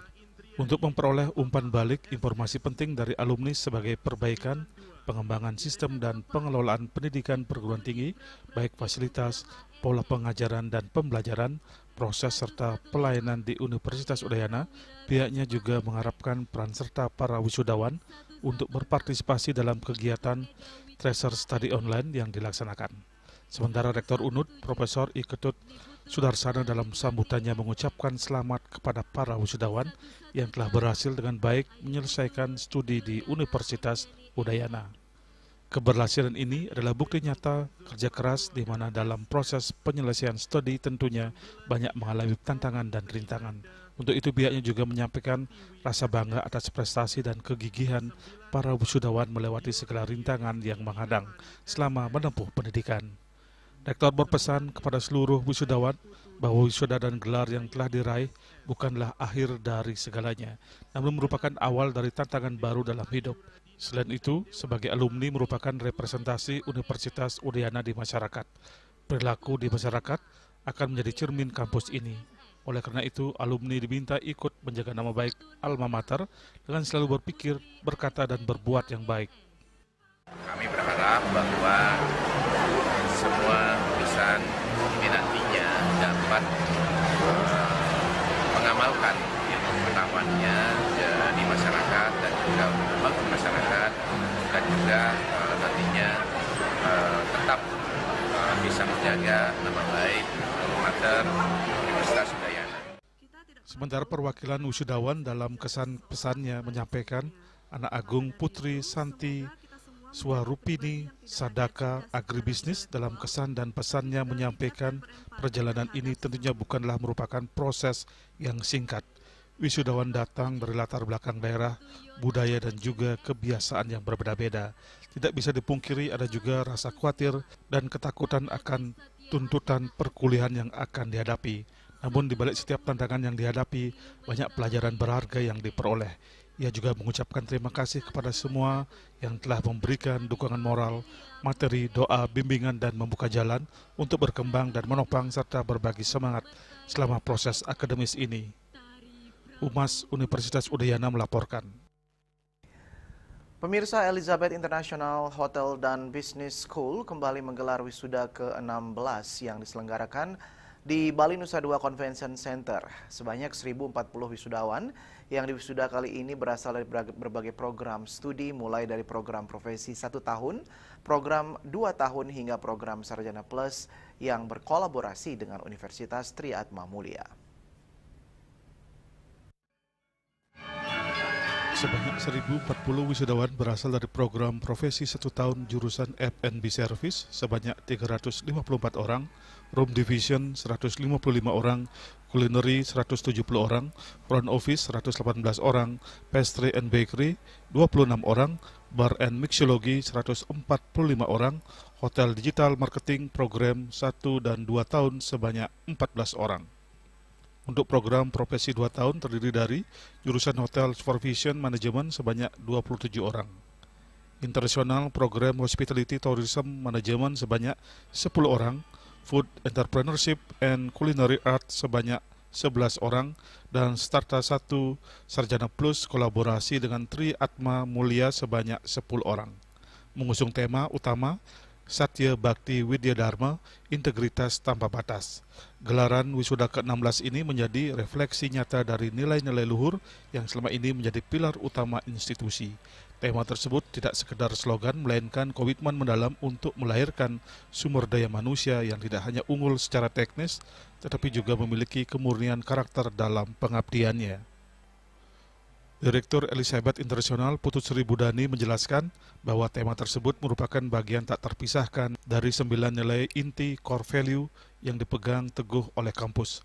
Untuk memperoleh umpan balik informasi penting dari alumni sebagai perbaikan, pengembangan sistem dan pengelolaan pendidikan perguruan tinggi, baik fasilitas, pola pengajaran dan pembelajaran, proses serta pelayanan di Universitas Udayana, pihaknya juga mengharapkan peran serta para wisudawan untuk berpartisipasi dalam kegiatan Tracer Study Online yang dilaksanakan. Sementara Rektor UNUD, Profesor I. Ketut Sudarsana dalam sambutannya mengucapkan selamat kepada para wisudawan yang telah berhasil dengan baik menyelesaikan studi di Universitas Udayana. Keberhasilan ini adalah bukti nyata kerja keras di mana dalam proses penyelesaian studi tentunya banyak mengalami tantangan dan rintangan. Untuk itu pihaknya juga menyampaikan rasa bangga atas prestasi dan kegigihan para wisudawan melewati segala rintangan yang menghadang selama menempuh pendidikan. Rektor berpesan kepada seluruh wisudawan bahwa wisuda dan gelar yang telah diraih bukanlah akhir dari segalanya, namun merupakan awal dari tantangan baru dalam hidup. Selain itu, sebagai alumni merupakan representasi Universitas Udayana di masyarakat. Perilaku di masyarakat akan menjadi cermin kampus ini. Oleh karena itu, alumni diminta ikut menjaga nama baik alma mater dengan selalu berpikir, berkata, dan berbuat yang baik. Kami berharap bahwa semua lulusan ini nantinya dapat mengamalkan ilmu pengetahuannya di masyarakat dan juga membangun masyarakat dan juga nantinya tetap bisa menjaga nama baik Mater Universitas Udayana. Sementara perwakilan wisudawan dalam kesan pesannya menyampaikan anak agung Putri Santi Swarupini Sadaka Agribisnis dalam kesan dan pesannya menyampaikan perjalanan ini tentunya bukanlah merupakan proses yang singkat. Wisudawan datang dari latar belakang daerah, budaya dan juga kebiasaan yang berbeda-beda. Tidak bisa dipungkiri ada juga rasa khawatir dan ketakutan akan tuntutan perkuliahan yang akan dihadapi. Namun di balik setiap tantangan yang dihadapi, banyak pelajaran berharga yang diperoleh. Ia juga mengucapkan terima kasih kepada semua yang telah memberikan dukungan moral, materi, doa, bimbingan, dan membuka jalan untuk berkembang dan menopang serta berbagi semangat selama proses akademis ini. Humas Universitas Udayana melaporkan. Pemirsa, Elizabeth International Hotel dan Business School kembali menggelar wisuda ke-16 yang diselenggarakan di Bali Nusa Dua Convention Center. Sebanyak 1.040 wisudawan yang diwisuda kali ini berasal dari berbagai program studi, mulai dari program profesi 1 tahun, program 2 tahun, hingga program Sarjana Plus yang berkolaborasi dengan Universitas Tri Atma Mulia. Sebanyak 1.040 wisudawan berasal dari program profesi 1 tahun jurusan F&B Service sebanyak 354 orang, Room Division 155 orang, Culinary 170 orang, Front Office 118 orang, Pastry and Bakery 26 orang, Bar and Mixology 145 orang, Hotel Digital Marketing Program 1 dan 2 tahun sebanyak 14 orang. Untuk program profesi 2 tahun terdiri dari jurusan Hotel Supervision Management sebanyak 27 orang. International Program Hospitality Tourism Management sebanyak 10 orang, Food Entrepreneurship and Culinary Art sebanyak 11 orang, dan Starta 1 Sarjana Plus kolaborasi dengan Tri Atma Mulia sebanyak 10 orang. Mengusung tema utama Satya Bhakti Widya Dharma, Integritas Tanpa Batas. Gelaran wisuda ke-16 ini menjadi refleksi nyata dari nilai-nilai luhur yang selama ini menjadi pilar utama institusi. Tema tersebut tidak sekedar slogan, melainkan komitmen mendalam untuk melahirkan sumber daya manusia yang tidak hanya unggul secara teknis, tetapi juga memiliki kemurnian karakter dalam pengabdiannya. Direktur Elizabeth International Putut Sri Budani menjelaskan bahwa tema tersebut merupakan bagian tak terpisahkan dari 9 nilai inti core value yang dipegang teguh oleh kampus.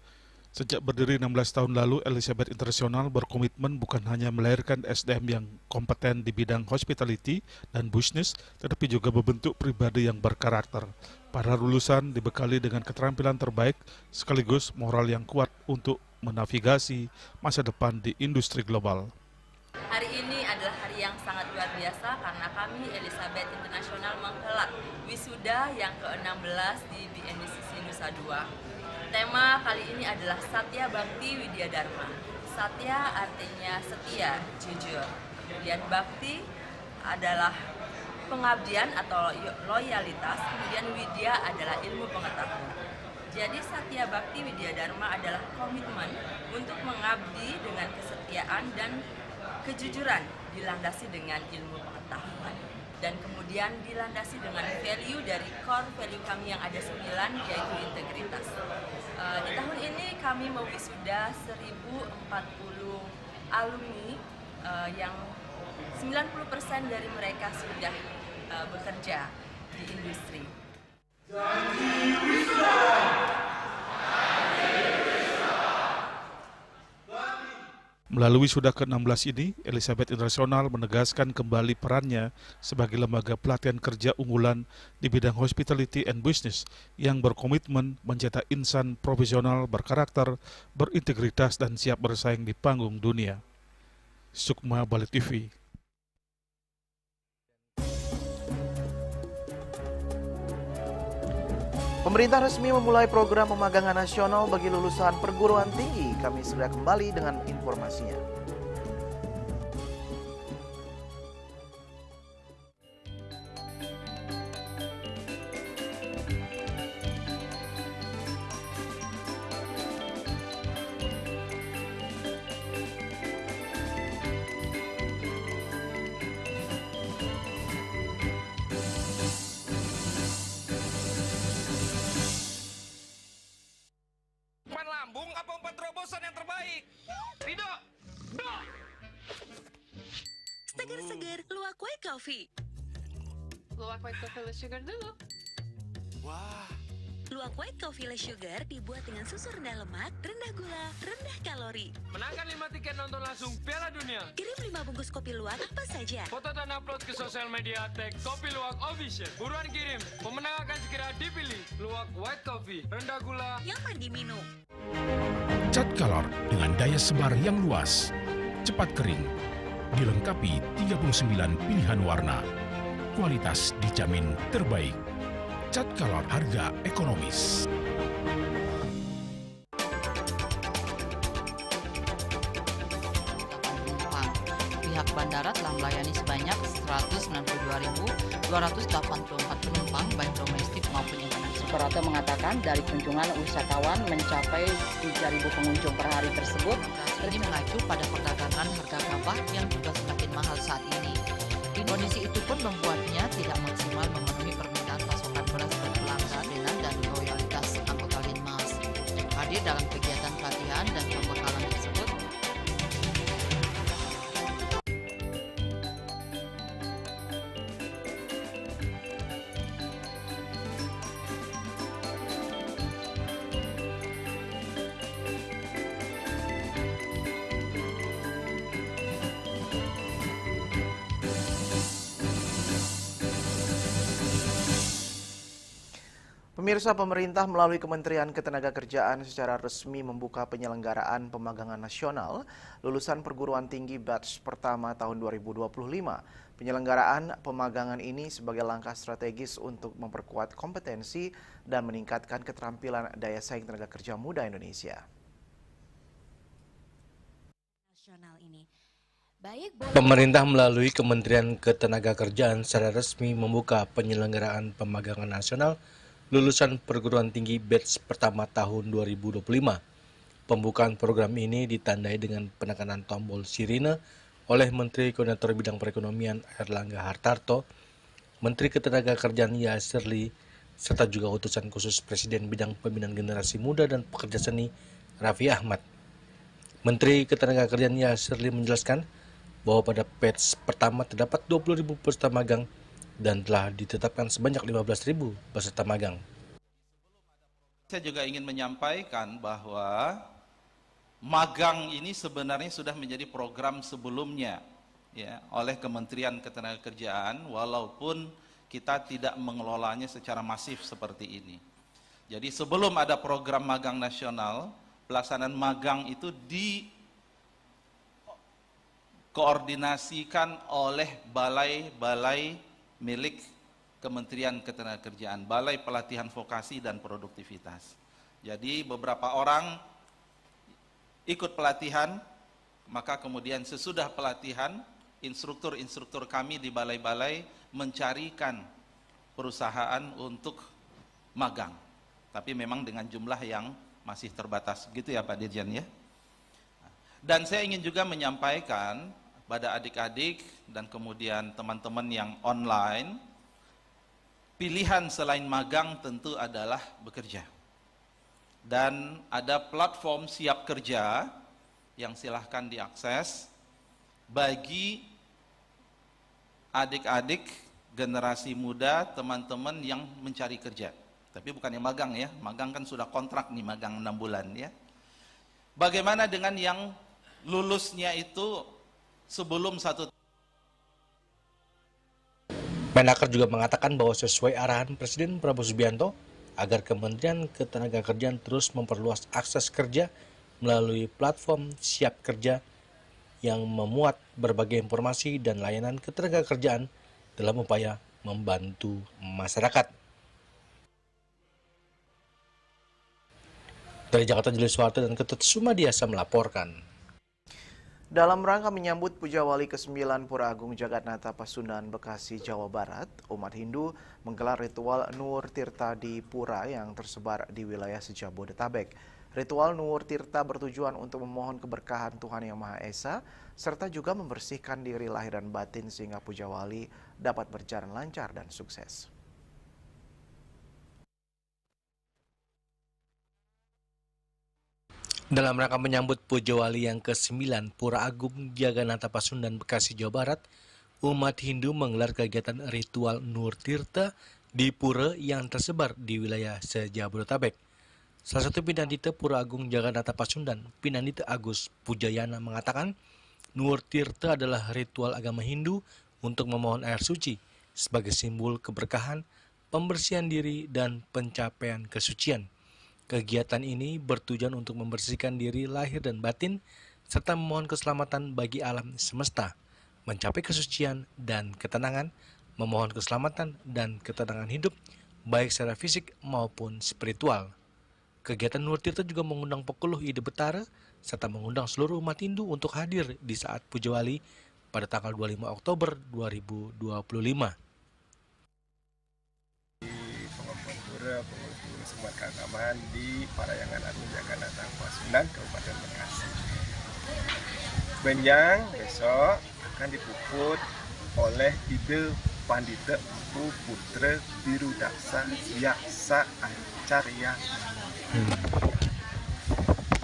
Sejak berdiri 16 tahun lalu, Elizabeth International berkomitmen bukan hanya melahirkan SDM yang kompeten di bidang hospitality dan bisnis, tetapi juga membentuk pribadi yang berkarakter. Para lulusan dibekali dengan keterampilan terbaik sekaligus moral yang kuat untuk menavigasi masa depan di industri global. Hari ini adalah hari yang sangat luar biasa karena kami Elizabeth International menggelar wisuda yang ke-16 di BNDCC Nusa Dua. Tema kali ini adalah Satya Bhakti Widya Dharma. Satya artinya setia, jujur. Kemudian Bhakti adalah pengabdian atau loyalitas. Kemudian Widya adalah ilmu pengetahuan. Jadi Satya Bhakti Widya Dharma adalah komitmen untuk mengabdi dengan kesetiaan dan kejujuran, dilandasi dengan ilmu pengetahuan, dan kemudian dilandasi dengan value dari core value kami yang ada 9, yaitu integritas. Di tahun ini kami mewisuda 1.040 alumni yang 90% dari mereka sudah bekerja di industri. Melalui wisuda ke-16 ini, Elizabeth International menegaskan kembali perannya sebagai lembaga pelatihan kerja unggulan di bidang hospitality and business yang berkomitmen mencetak insan profesional berkarakter, berintegritas, dan siap bersaing di panggung dunia. Sukma Bali TV. Pemerintah resmi memulai program pemagangan nasional bagi lulusan perguruan tinggi. Kami segera kembali dengan informasinya. baik. Rido. Seger-seger Luwak White Coffee. Luwak white coffee less sugar dulu. Wah, Luwak White Coffee Less Sugar dibuat dengan susu rendah lemak, rendah gula, rendah kalori. Menangkan 5 tiket nonton langsung Piala Dunia. Kirim 5 bungkus kopi luwak apa saja. Foto dan upload ke sosial media tag Kopi Luwak Official. Buruan kirim. Pemenang akan segera dipilih. Luwak White Coffee, rendah gula, nyaman diminum. Cat Color dengan daya sebar yang luas, cepat kering, dilengkapi 39 pilihan warna. Kualitas dijamin terbaik. Cat Color harga ekonomis. Pihak bandara telah melayani sebanyak 192.284 penumpang baik domestik maupun internasional. Operator mengatakan dari kunjungan wisatawan mencapai 3.000 pengunjung per hari tersebut. Ini mengacu pada perdagangan harga gabah yang juga semakin mahal saat ini. Kondisi itu pun membuatnya tidak maksimal memenuhi permintaan pasokan beras ke pelanggan dan loyalitas anggota Linmas. Hadir dalam kegiatan pelatihan dan pembekalan tersebut, Pemirsa, pemerintah melalui Kementerian Ketenagakerjaan secara resmi membuka penyelenggaraan pemagangan nasional lulusan perguruan tinggi batch pertama tahun 2025. Penyelenggaraan pemagangan ini sebagai langkah strategis untuk memperkuat kompetensi dan meningkatkan keterampilan daya saing tenaga kerja muda Indonesia. Pemerintah melalui Kementerian Ketenagakerjaan secara resmi membuka penyelenggaraan pemagangan nasional lulusan perguruan tinggi batch pertama tahun 2025. Pembukaan program ini ditandai dengan penekanan tombol sirine oleh Menteri Koordinator Bidang Perekonomian Airlangga Hartarto, Menteri Ketenagakerjaan Yasirli, serta juga utusan khusus Presiden Bidang Pembinaan Generasi Muda dan Pekerja Seni Raffi Ahmad. Menteri Ketenagakerjaan Yasirli menjelaskan bahwa pada batch pertama terdapat 20.000 peserta magang dan telah ditetapkan sebanyak 15.000 peserta magang. Saya juga ingin menyampaikan bahwa magang ini sebenarnya sudah menjadi program sebelumnya ya oleh Kementerian Ketenagakerjaan, walaupun kita tidak mengelolanya secara masif seperti ini. Jadi sebelum ada program magang nasional, pelaksanaan magang itu dikoordinasikan oleh balai-balai milik Kementerian Ketenagakerjaan, Balai Pelatihan Vokasi dan Produktivitas. Jadi beberapa orang ikut pelatihan, maka kemudian sesudah pelatihan, instruktur-instruktur kami di balai-balai mencarikan perusahaan untuk magang. Tapi memang dengan jumlah yang masih terbatas. Gitu ya Pak Dirjen ya. Dan saya ingin juga menyampaikan pada adik-adik dan kemudian teman-teman yang online, pilihan selain magang tentu adalah bekerja. Dan ada platform Siap Kerja yang silahkan diakses bagi adik-adik generasi muda, teman-teman yang mencari kerja. Tapi bukan yang magang ya, magang kan sudah kontrak nih, magang 6 bulan ya. Bagaimana dengan yang lulusnya itu sebelum 1 tahun? Menaker juga mengatakan bahwa sesuai arahan Presiden Prabowo Subianto agar Kementerian Ketenagakerjaan terus memperluas akses kerja melalui platform Siap Kerja yang memuat berbagai informasi dan layanan ketenagakerjaan dalam upaya membantu masyarakat. Dari Jakarta, Julius Suharto dan Ketut Sumadiasa melaporkan. Dalam rangka menyambut Puja Wali ke-9 Pura Agung Jagatnata Pasundan, Bekasi, Jawa Barat, umat Hindu menggelar ritual Nuwur Tirta di Pura yang tersebar di wilayah Sejabodetabek. Ritual Nuwur Tirta bertujuan untuk memohon keberkahan Tuhan Yang Maha Esa, serta juga membersihkan diri lahir dan batin sehingga Puja Wali dapat berjalan lancar dan sukses. Dalam rangka menyambut Puja Wali yang ke-9 Pura Agung Jagannatha Pasundan, Bekasi, Jawa Barat, umat Hindu menggelar kegiatan ritual Nur Tirta di pura yang tersebar di wilayah se-Jabodetabek. Salah satu Pinandita Pura Agung Jagannatha Pasundan, Pinandita Agus Pujayana, mengatakan Nur Tirta adalah ritual agama Hindu untuk memohon air suci sebagai simbol keberkahan, pembersihan diri, dan pencapaian kesucian. Kegiatan ini bertujuan untuk membersihkan diri lahir dan batin, serta memohon keselamatan bagi alam semesta, mencapai kesucian dan ketenangan, memohon keselamatan dan ketenangan hidup, baik secara fisik maupun spiritual. Kegiatan Nur Tirta juga mengundang Pekuluh Ide Betara, serta mengundang seluruh umat Hindu untuk hadir di saat Puja Wali pada tanggal 25 Oktober 2025. Pengurus umat keagamaan di Parayangan Agung Jagannatha Pasundan, Kabupaten Bekasi. Benjang besok akan dipuput oleh Ide Pandita Empu Putra Birudaksa Yaksa Acarya.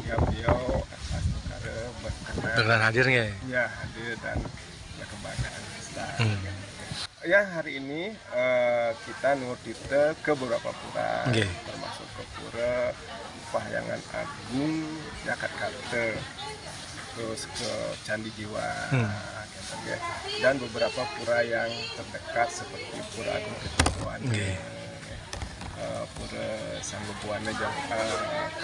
Ya, beliau atas perkara berkenan hadirnya ya, hadir dan kebanggaan kita. Ya, hari ini kita Nur Tirta ke beberapa pura, termasuk ke Pura Parayangan Agung Jakarta, terus ke Candi Jiwa, dan beberapa pura yang terdekat seperti Pura Agung Ketubuana, Pura Sanggubuana,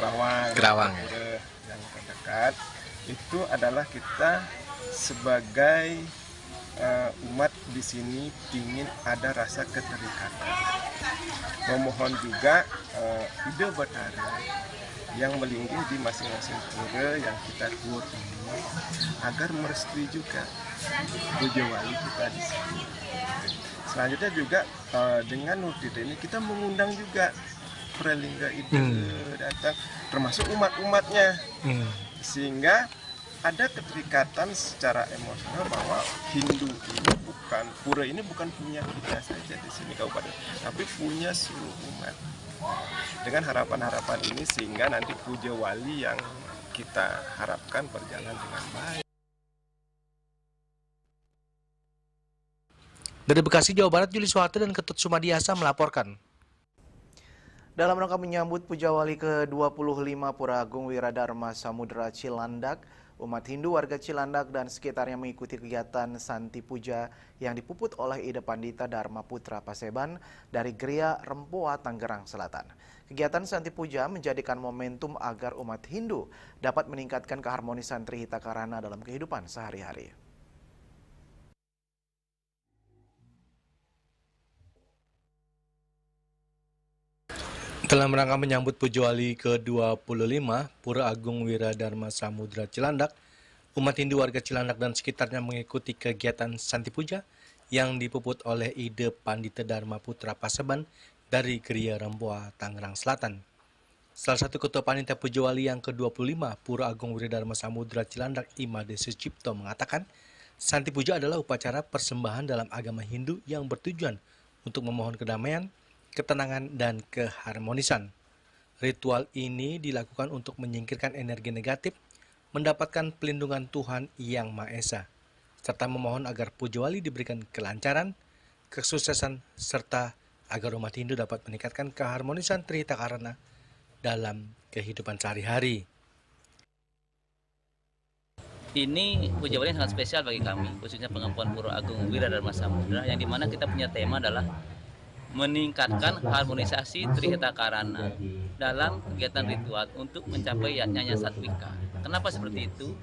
Kerawang, pura yang terdekat. Itu adalah kita sebagai umat di sini ingin ada rasa keterikatan. Memohon juga ide betara yang melinggih di masing-masing pura yang kita tuur ini agar merestui juga Puja Wali kita di sini. Selanjutnya juga dengan Nur Tirta ini kita mengundang juga Pralingga Ide datang, termasuk umat-umatnya, sehingga ada keterikatan secara emosional bahwa Hindu ini pura ini bukan punya kita saja di sini kabupaten, tapi punya seluruh umat. Dengan harapan-harapan ini sehingga nanti Puja Wali yang kita harapkan berjalan dengan baik. Dari Bekasi, Jawa Barat, Juli Soeharto dan Ketut Sumadiasa melaporkan. Dalam rangka menyambut Puja Wali ke-25 Pura Agung Wiradharma Samudra Cilandak, umat Hindu warga Cilandak dan sekitarnya mengikuti kegiatan Santi Puja yang dipuput oleh Ide Pandita Dharma Putra Paseban dari Geria Rempoa, Tangerang Selatan. Kegiatan Santi Puja menjadikan momentum agar umat Hindu dapat meningkatkan keharmonisan Trihita Karana dalam kehidupan sehari-hari. Dalam rangka menyambut Puja Wali ke-25 Pura Agung Wiradharma Samudra Cilandak, umat Hindu warga Cilandak dan sekitarnya mengikuti kegiatan Santi Puja yang dipuput oleh Ide Pandita Dharma Putra Paseban dari Geria Rempoa, Tangerang Selatan. Salah satu ketua panitia Puja Wali yang ke-25 Pura Agung Wiradharma Samudra Cilandak, Imade Sucipto, mengatakan Santi Puja adalah upacara persembahan dalam agama Hindu yang bertujuan untuk memohon kedamaian, ketenangan, dan keharmonisan. Ritual ini dilakukan untuk menyingkirkan energi negatif, mendapatkan pelindungan Tuhan Yang Maha Esa, serta memohon agar Puja Wali diberikan kelancaran, kesuksesan, serta agar umat Hindu dapat meningkatkan keharmonisan Trihita Karana dalam kehidupan sehari-hari. Ini Puja Wali sangat spesial bagi kami, khususnya pengampuan Pura Agung Wiradharma Samudra, yang dimana kita punya tema adalah meningkatkan harmonisasi Trihita Karana dalam kegiatan ritual untuk mencapai yatnya Satwika. Kenapa seperti itu?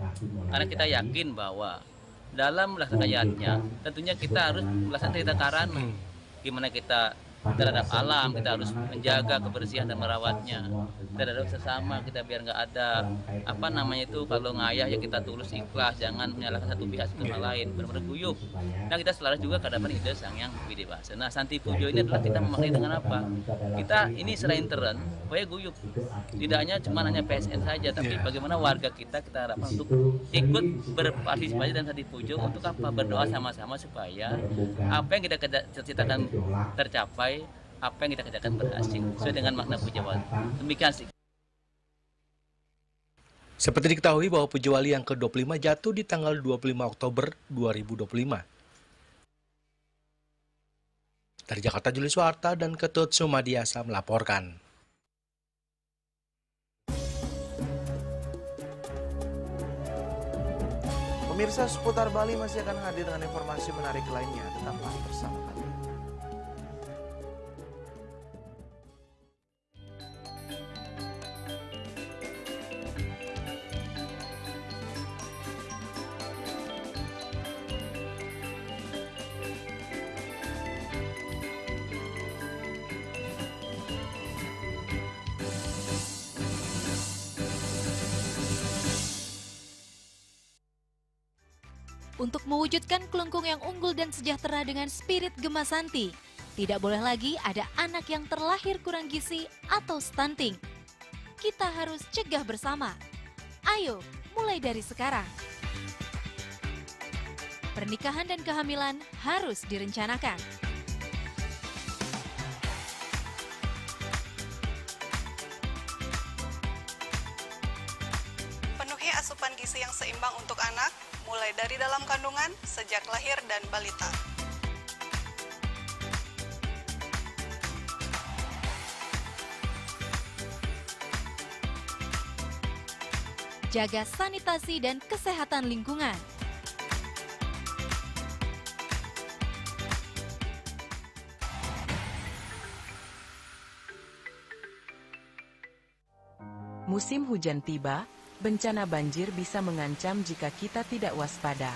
Karena kita yakin bahwa dalam melaksanakan yatnya tentunya kita harus melaksanakan Trihita Karana. Gimana kita terhadap alam, kita harus menjaga kebersihan dan merawatnya. Terhadap sesama kita biar nggak ada kalau ngayah ya kita tulus ikhlas, jangan menyalahkan satu pihak sama lain, benar-benar guyup. Nah, kita selaras juga kehadapan Ide Sang Yang Widibasa. Nah, Santi Puja ini adalah kita memaknai dengan apa? Kita ini selain teren, supaya guyup. Tidak hanya PSN saja, tapi bagaimana warga kita harapkan untuk ikut berpartisipasi dalam Santi Puja untuk apa? Berdoa sama-sama supaya apa yang kita cita-citakan tercapai, apa yang kita kerjakan berhasil sesuai dengan makna Puja Wali. Demikian sih. Seperti diketahui bahwa Pujawali yang ke-25 jatuh di tanggal 25 Oktober 2025. Dari Jakarta, Julius Warta dan Ketut Sumadiasa melaporkan. Pemirsa, seputar Bali masih akan hadir dengan informasi menarik lainnya. Tetaplah bersama kami. Untuk mewujudkan Kelungkung yang unggul dan sejahtera dengan spirit Gemasanti, tidak boleh lagi ada anak yang terlahir kurang gizi atau stunting. Kita harus cegah bersama. Ayo, mulai dari sekarang. Pernikahan dan kehamilan harus direncanakan. Penuhi asupan gizi yang seimbang untuk anak, mulai dari dalam kandungan, sejak lahir dan balita. Jaga sanitasi dan kesehatan lingkungan. Musim hujan tiba, bencana banjir bisa mengancam jika kita tidak waspada.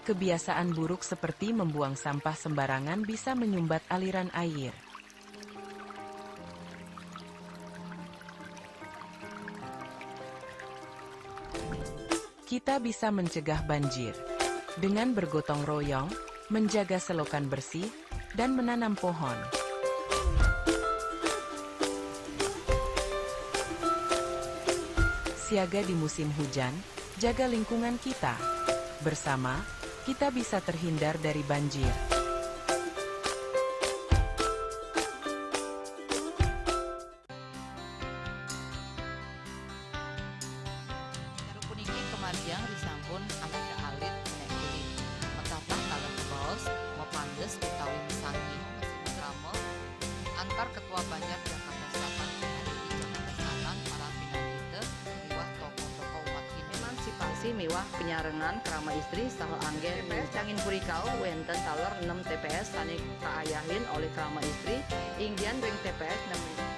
Kebiasaan buruk seperti membuang sampah sembarangan bisa menyumbat aliran air. Kita bisa mencegah banjir dengan bergotong royong, menjaga selokan bersih, dan menanam pohon. Siaga di musim hujan, jaga lingkungan kita. Bersama, kita bisa terhindar dari banjir. Puniki kemariang disampun anak alit nek kulit. Metapah kalau kebos, mepandes utawi misangi. Drama antar Ketua Banjar Jakarta Selatan dengan di Jakarta Selatan para pinanite miwah tokoh-tokoh umat ini. Emansipasi miwah penyarengan kerama istri saha anggen TPS Cangin Purikau wenten taler 6 TPS sanik kaayahin oleh kerama istri inggian ring TPS 6.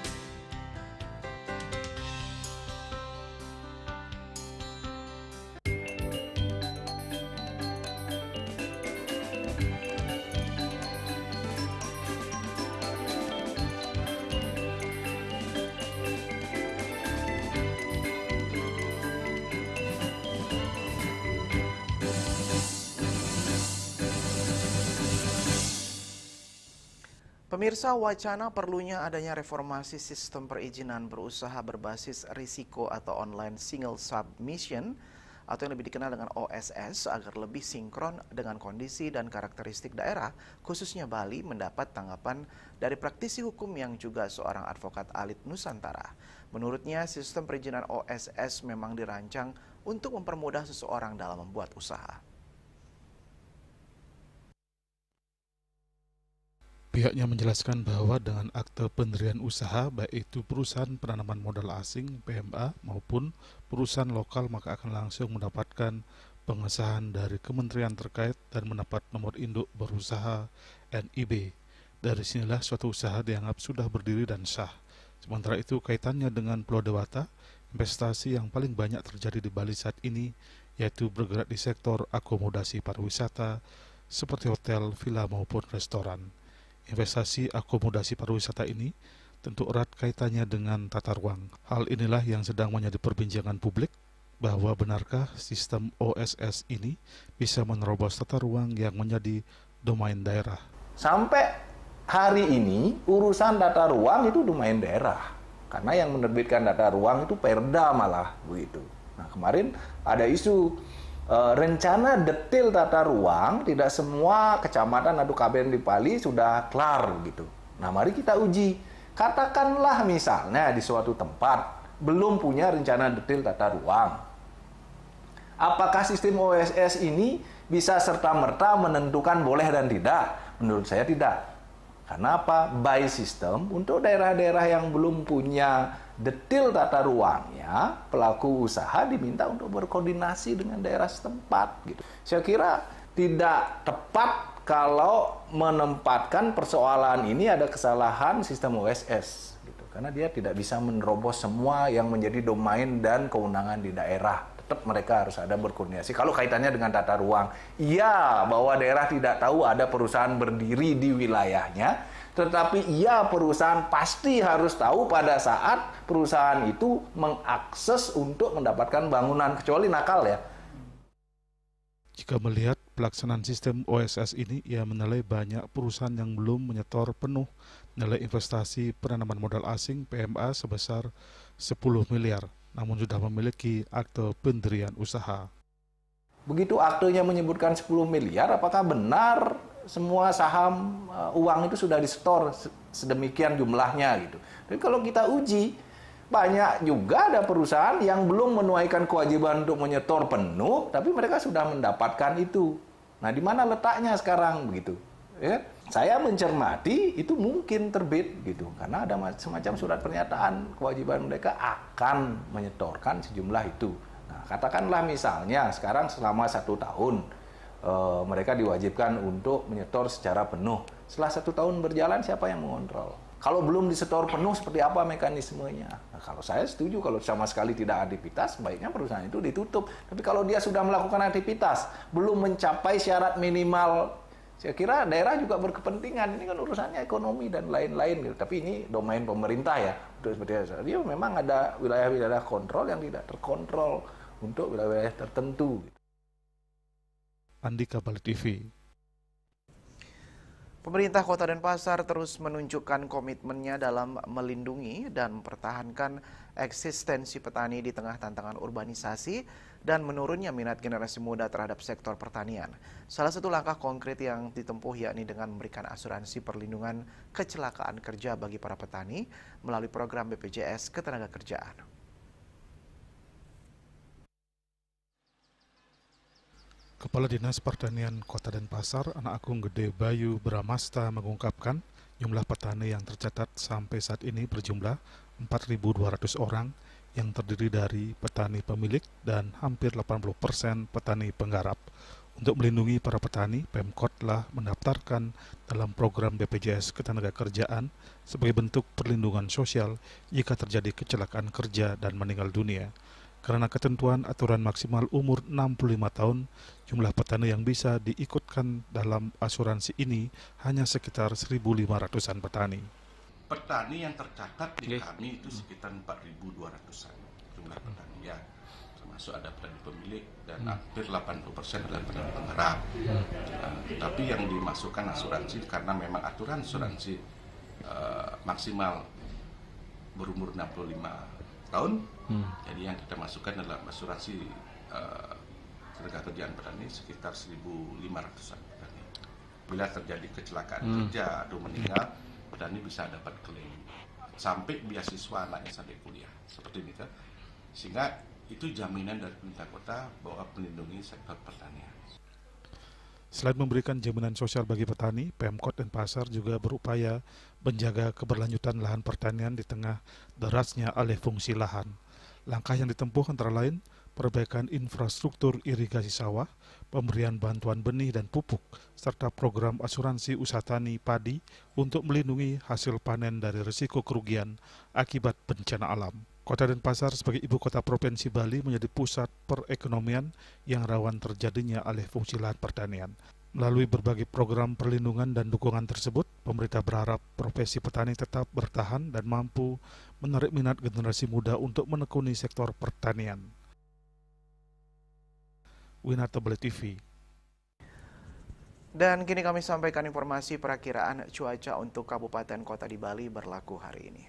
Pemirsa, wacana perlunya adanya reformasi sistem perizinan berusaha berbasis risiko atau online single submission atau yang lebih dikenal dengan OSS agar lebih sinkron dengan kondisi dan karakteristik daerah, khususnya Bali, mendapat tanggapan dari praktisi hukum yang juga seorang advokat alit Nusantara. Menurutnya, sistem perizinan OSS memang dirancang untuk mempermudah seseorang dalam membuat usaha. Pihaknya menjelaskan bahwa dengan akte pendirian usaha, baik itu perusahaan penanaman modal asing (PMA) maupun perusahaan lokal, maka akan langsung mendapatkan pengesahan dari kementerian terkait dan mendapat nomor induk berusaha NIB. Dari sinilah suatu usaha dianggap sudah berdiri dan sah. Sementara itu, kaitannya dengan Pulau Dewata, investasi yang paling banyak terjadi di Bali saat ini yaitu bergerak di sektor akomodasi pariwisata seperti hotel, villa maupun restoran. Investasi akomodasi pariwisata ini tentu erat kaitannya dengan tata ruang. Hal inilah yang sedang menjadi perbincangan publik, bahwa benarkah sistem OSS ini bisa menerobos tata ruang yang menjadi domain daerah. Sampai hari ini urusan tata ruang itu domain daerah. Karena yang menerbitkan tata ruang itu Perda malah begitu. Nah, kemarin ada isu rencana detail tata ruang tidak semua kecamatan atau kabupaten di Bali sudah kelar gitu. Nah, mari kita uji Katakanlah misalnya di suatu tempat belum punya rencana detail tata ruang. Apakah sistem OSS ini bisa serta-merta menentukan boleh dan tidak? Menurut saya tidak. Karena apa? By system, untuk daerah-daerah yang belum punya detail tata ruangnya, pelaku usaha diminta untuk berkoordinasi dengan daerah setempat. Gitu. Saya kira tidak tepat kalau menempatkan persoalan ini ada kesalahan sistem OSS. Gitu. Karena dia tidak bisa menerobos semua yang menjadi domain dan kewenangan di daerah. Tetap mereka harus ada berkoordinasi. Kalau kaitannya dengan tata ruang, iya bahwa daerah tidak tahu ada perusahaan berdiri di wilayahnya, tetapi iya perusahaan pasti harus tahu pada saat perusahaan itu mengakses untuk mendapatkan bangunan, kecuali nakal ya. Jika melihat pelaksanaan sistem OSS ini, ia menilai banyak perusahaan yang belum menyetor penuh nilai investasi penanaman modal asing PMA sebesar 10 miliar. Namun sudah memiliki akte pendirian usaha. Begitu aktenya menyebutkan 10 miliar, apakah benar semua saham uang itu sudah disetor sedemikian jumlahnya gitu. Dan kalau kita uji, banyak juga ada perusahaan yang belum menunaikan kewajiban untuk menyetor penuh, tapi mereka sudah mendapatkan itu. Nah, di mana letaknya sekarang begitu? Ya, saya mencermati itu mungkin terbit gitu karena ada semacam surat pernyataan kewajiban mereka akan menyetorkan sejumlah itu. Nah, katakanlah misalnya sekarang selama 1 tahun mereka diwajibkan untuk menyetor secara penuh. Setelah 1 tahun berjalan siapa yang mengontrol? Kalau belum disetor penuh seperti apa mekanismenya? Nah, kalau saya setuju kalau sama sekali tidak aktivitas, baiknya perusahaan itu ditutup. Tapi kalau dia sudah melakukan aktivitas, belum mencapai syarat minimal, saya kira daerah juga berkepentingan. Ini kan urusannya ekonomi dan lain-lain gitu. Tapi ini domain pemerintah ya. Untuk seperti itu. Dia memang ada wilayah-wilayah kontrol yang tidak terkontrol untuk wilayah-wilayah tertentu. Andika Bali TV. Pemerintah Kota Denpasar terus menunjukkan komitmennya dalam melindungi dan mempertahankan eksistensi petani di tengah tantangan urbanisasi dan menurunnya minat generasi muda terhadap sektor pertanian. Salah satu langkah konkret yang ditempuh yakni dengan memberikan asuransi perlindungan kecelakaan kerja bagi para petani melalui program BPJS Ketenagakerjaan. Kepala Dinas Pertanian Kota Denpasar, Anak Agung Gede Bayu Bramasta mengungkapkan jumlah petani yang tercatat sampai saat ini berjumlah 4.200 orang yang terdiri dari petani pemilik dan hampir 80% petani penggarap. Untuk melindungi para petani, Pemkot telah mendaftarkan dalam program BPJS Ketenagakerjaan sebagai bentuk perlindungan sosial jika terjadi kecelakaan kerja dan meninggal dunia. Karena ketentuan aturan maksimal umur 65 tahun, jumlah petani yang bisa diikutkan dalam asuransi ini hanya sekitar 1.500-an petani. Petani yang tercatat di kami itu sekitar 4.200-an jumlah petani ya, termasuk ada petani pemilik dan hampir 80% adalah petani penggarap. Tapi yang dimasukkan asuransi karena memang aturan asuransi maksimal berumur 65 tahun, jadi yang kita masukkan dalam asuransi ketenagakerjaan petani sekitar 1.500-an petani. Bila terjadi kecelakaan kerja atau meninggal, petani bisa dapat klaim sampai beasiswa anaknya sampai kuliah, seperti ini kan. Sehingga itu jaminan dari pemerintah kota bahwa melindungi sektor pertanian. Selain memberikan jaminan sosial bagi petani, Pemkot Denpasar juga berupaya menjaga keberlanjutan lahan pertanian di tengah derasnya alih fungsi lahan. Langkah yang ditempuh antara lain perbaikan infrastruktur irigasi sawah, pemberian bantuan benih dan pupuk, serta program asuransi usaha tani padi untuk melindungi hasil panen dari risiko kerugian akibat bencana alam. Kota Denpasar sebagai ibu kota Provinsi Bali menjadi pusat perekonomian yang rawan terjadinya alih fungsi lahan pertanian. Melalui berbagai program perlindungan dan dukungan tersebut, pemerintah berharap profesi petani tetap bertahan dan mampu menarik minat generasi muda untuk menekuni sektor pertanian. Winarto Bali TV. Dan kini kami sampaikan informasi perakiraan cuaca untuk kabupaten kota di Bali berlaku hari ini.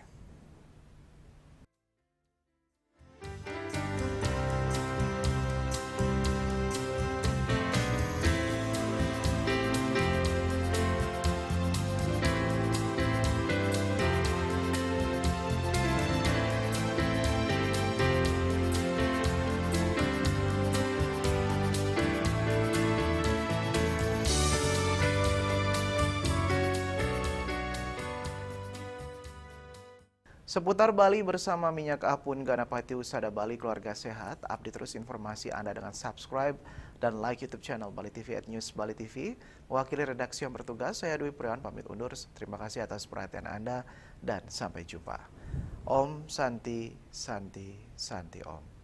Seputar Bali bersama Minyak Apun Ganapati Usada Bali Keluarga Sehat. Update terus informasi Anda dengan subscribe dan like YouTube channel Bali TV @News Bali TV. Mewakili redaksi yang bertugas, saya Dwi Priawan pamit undur. Terima kasih atas perhatian Anda dan sampai jumpa. Om Santi Santi Santi Om.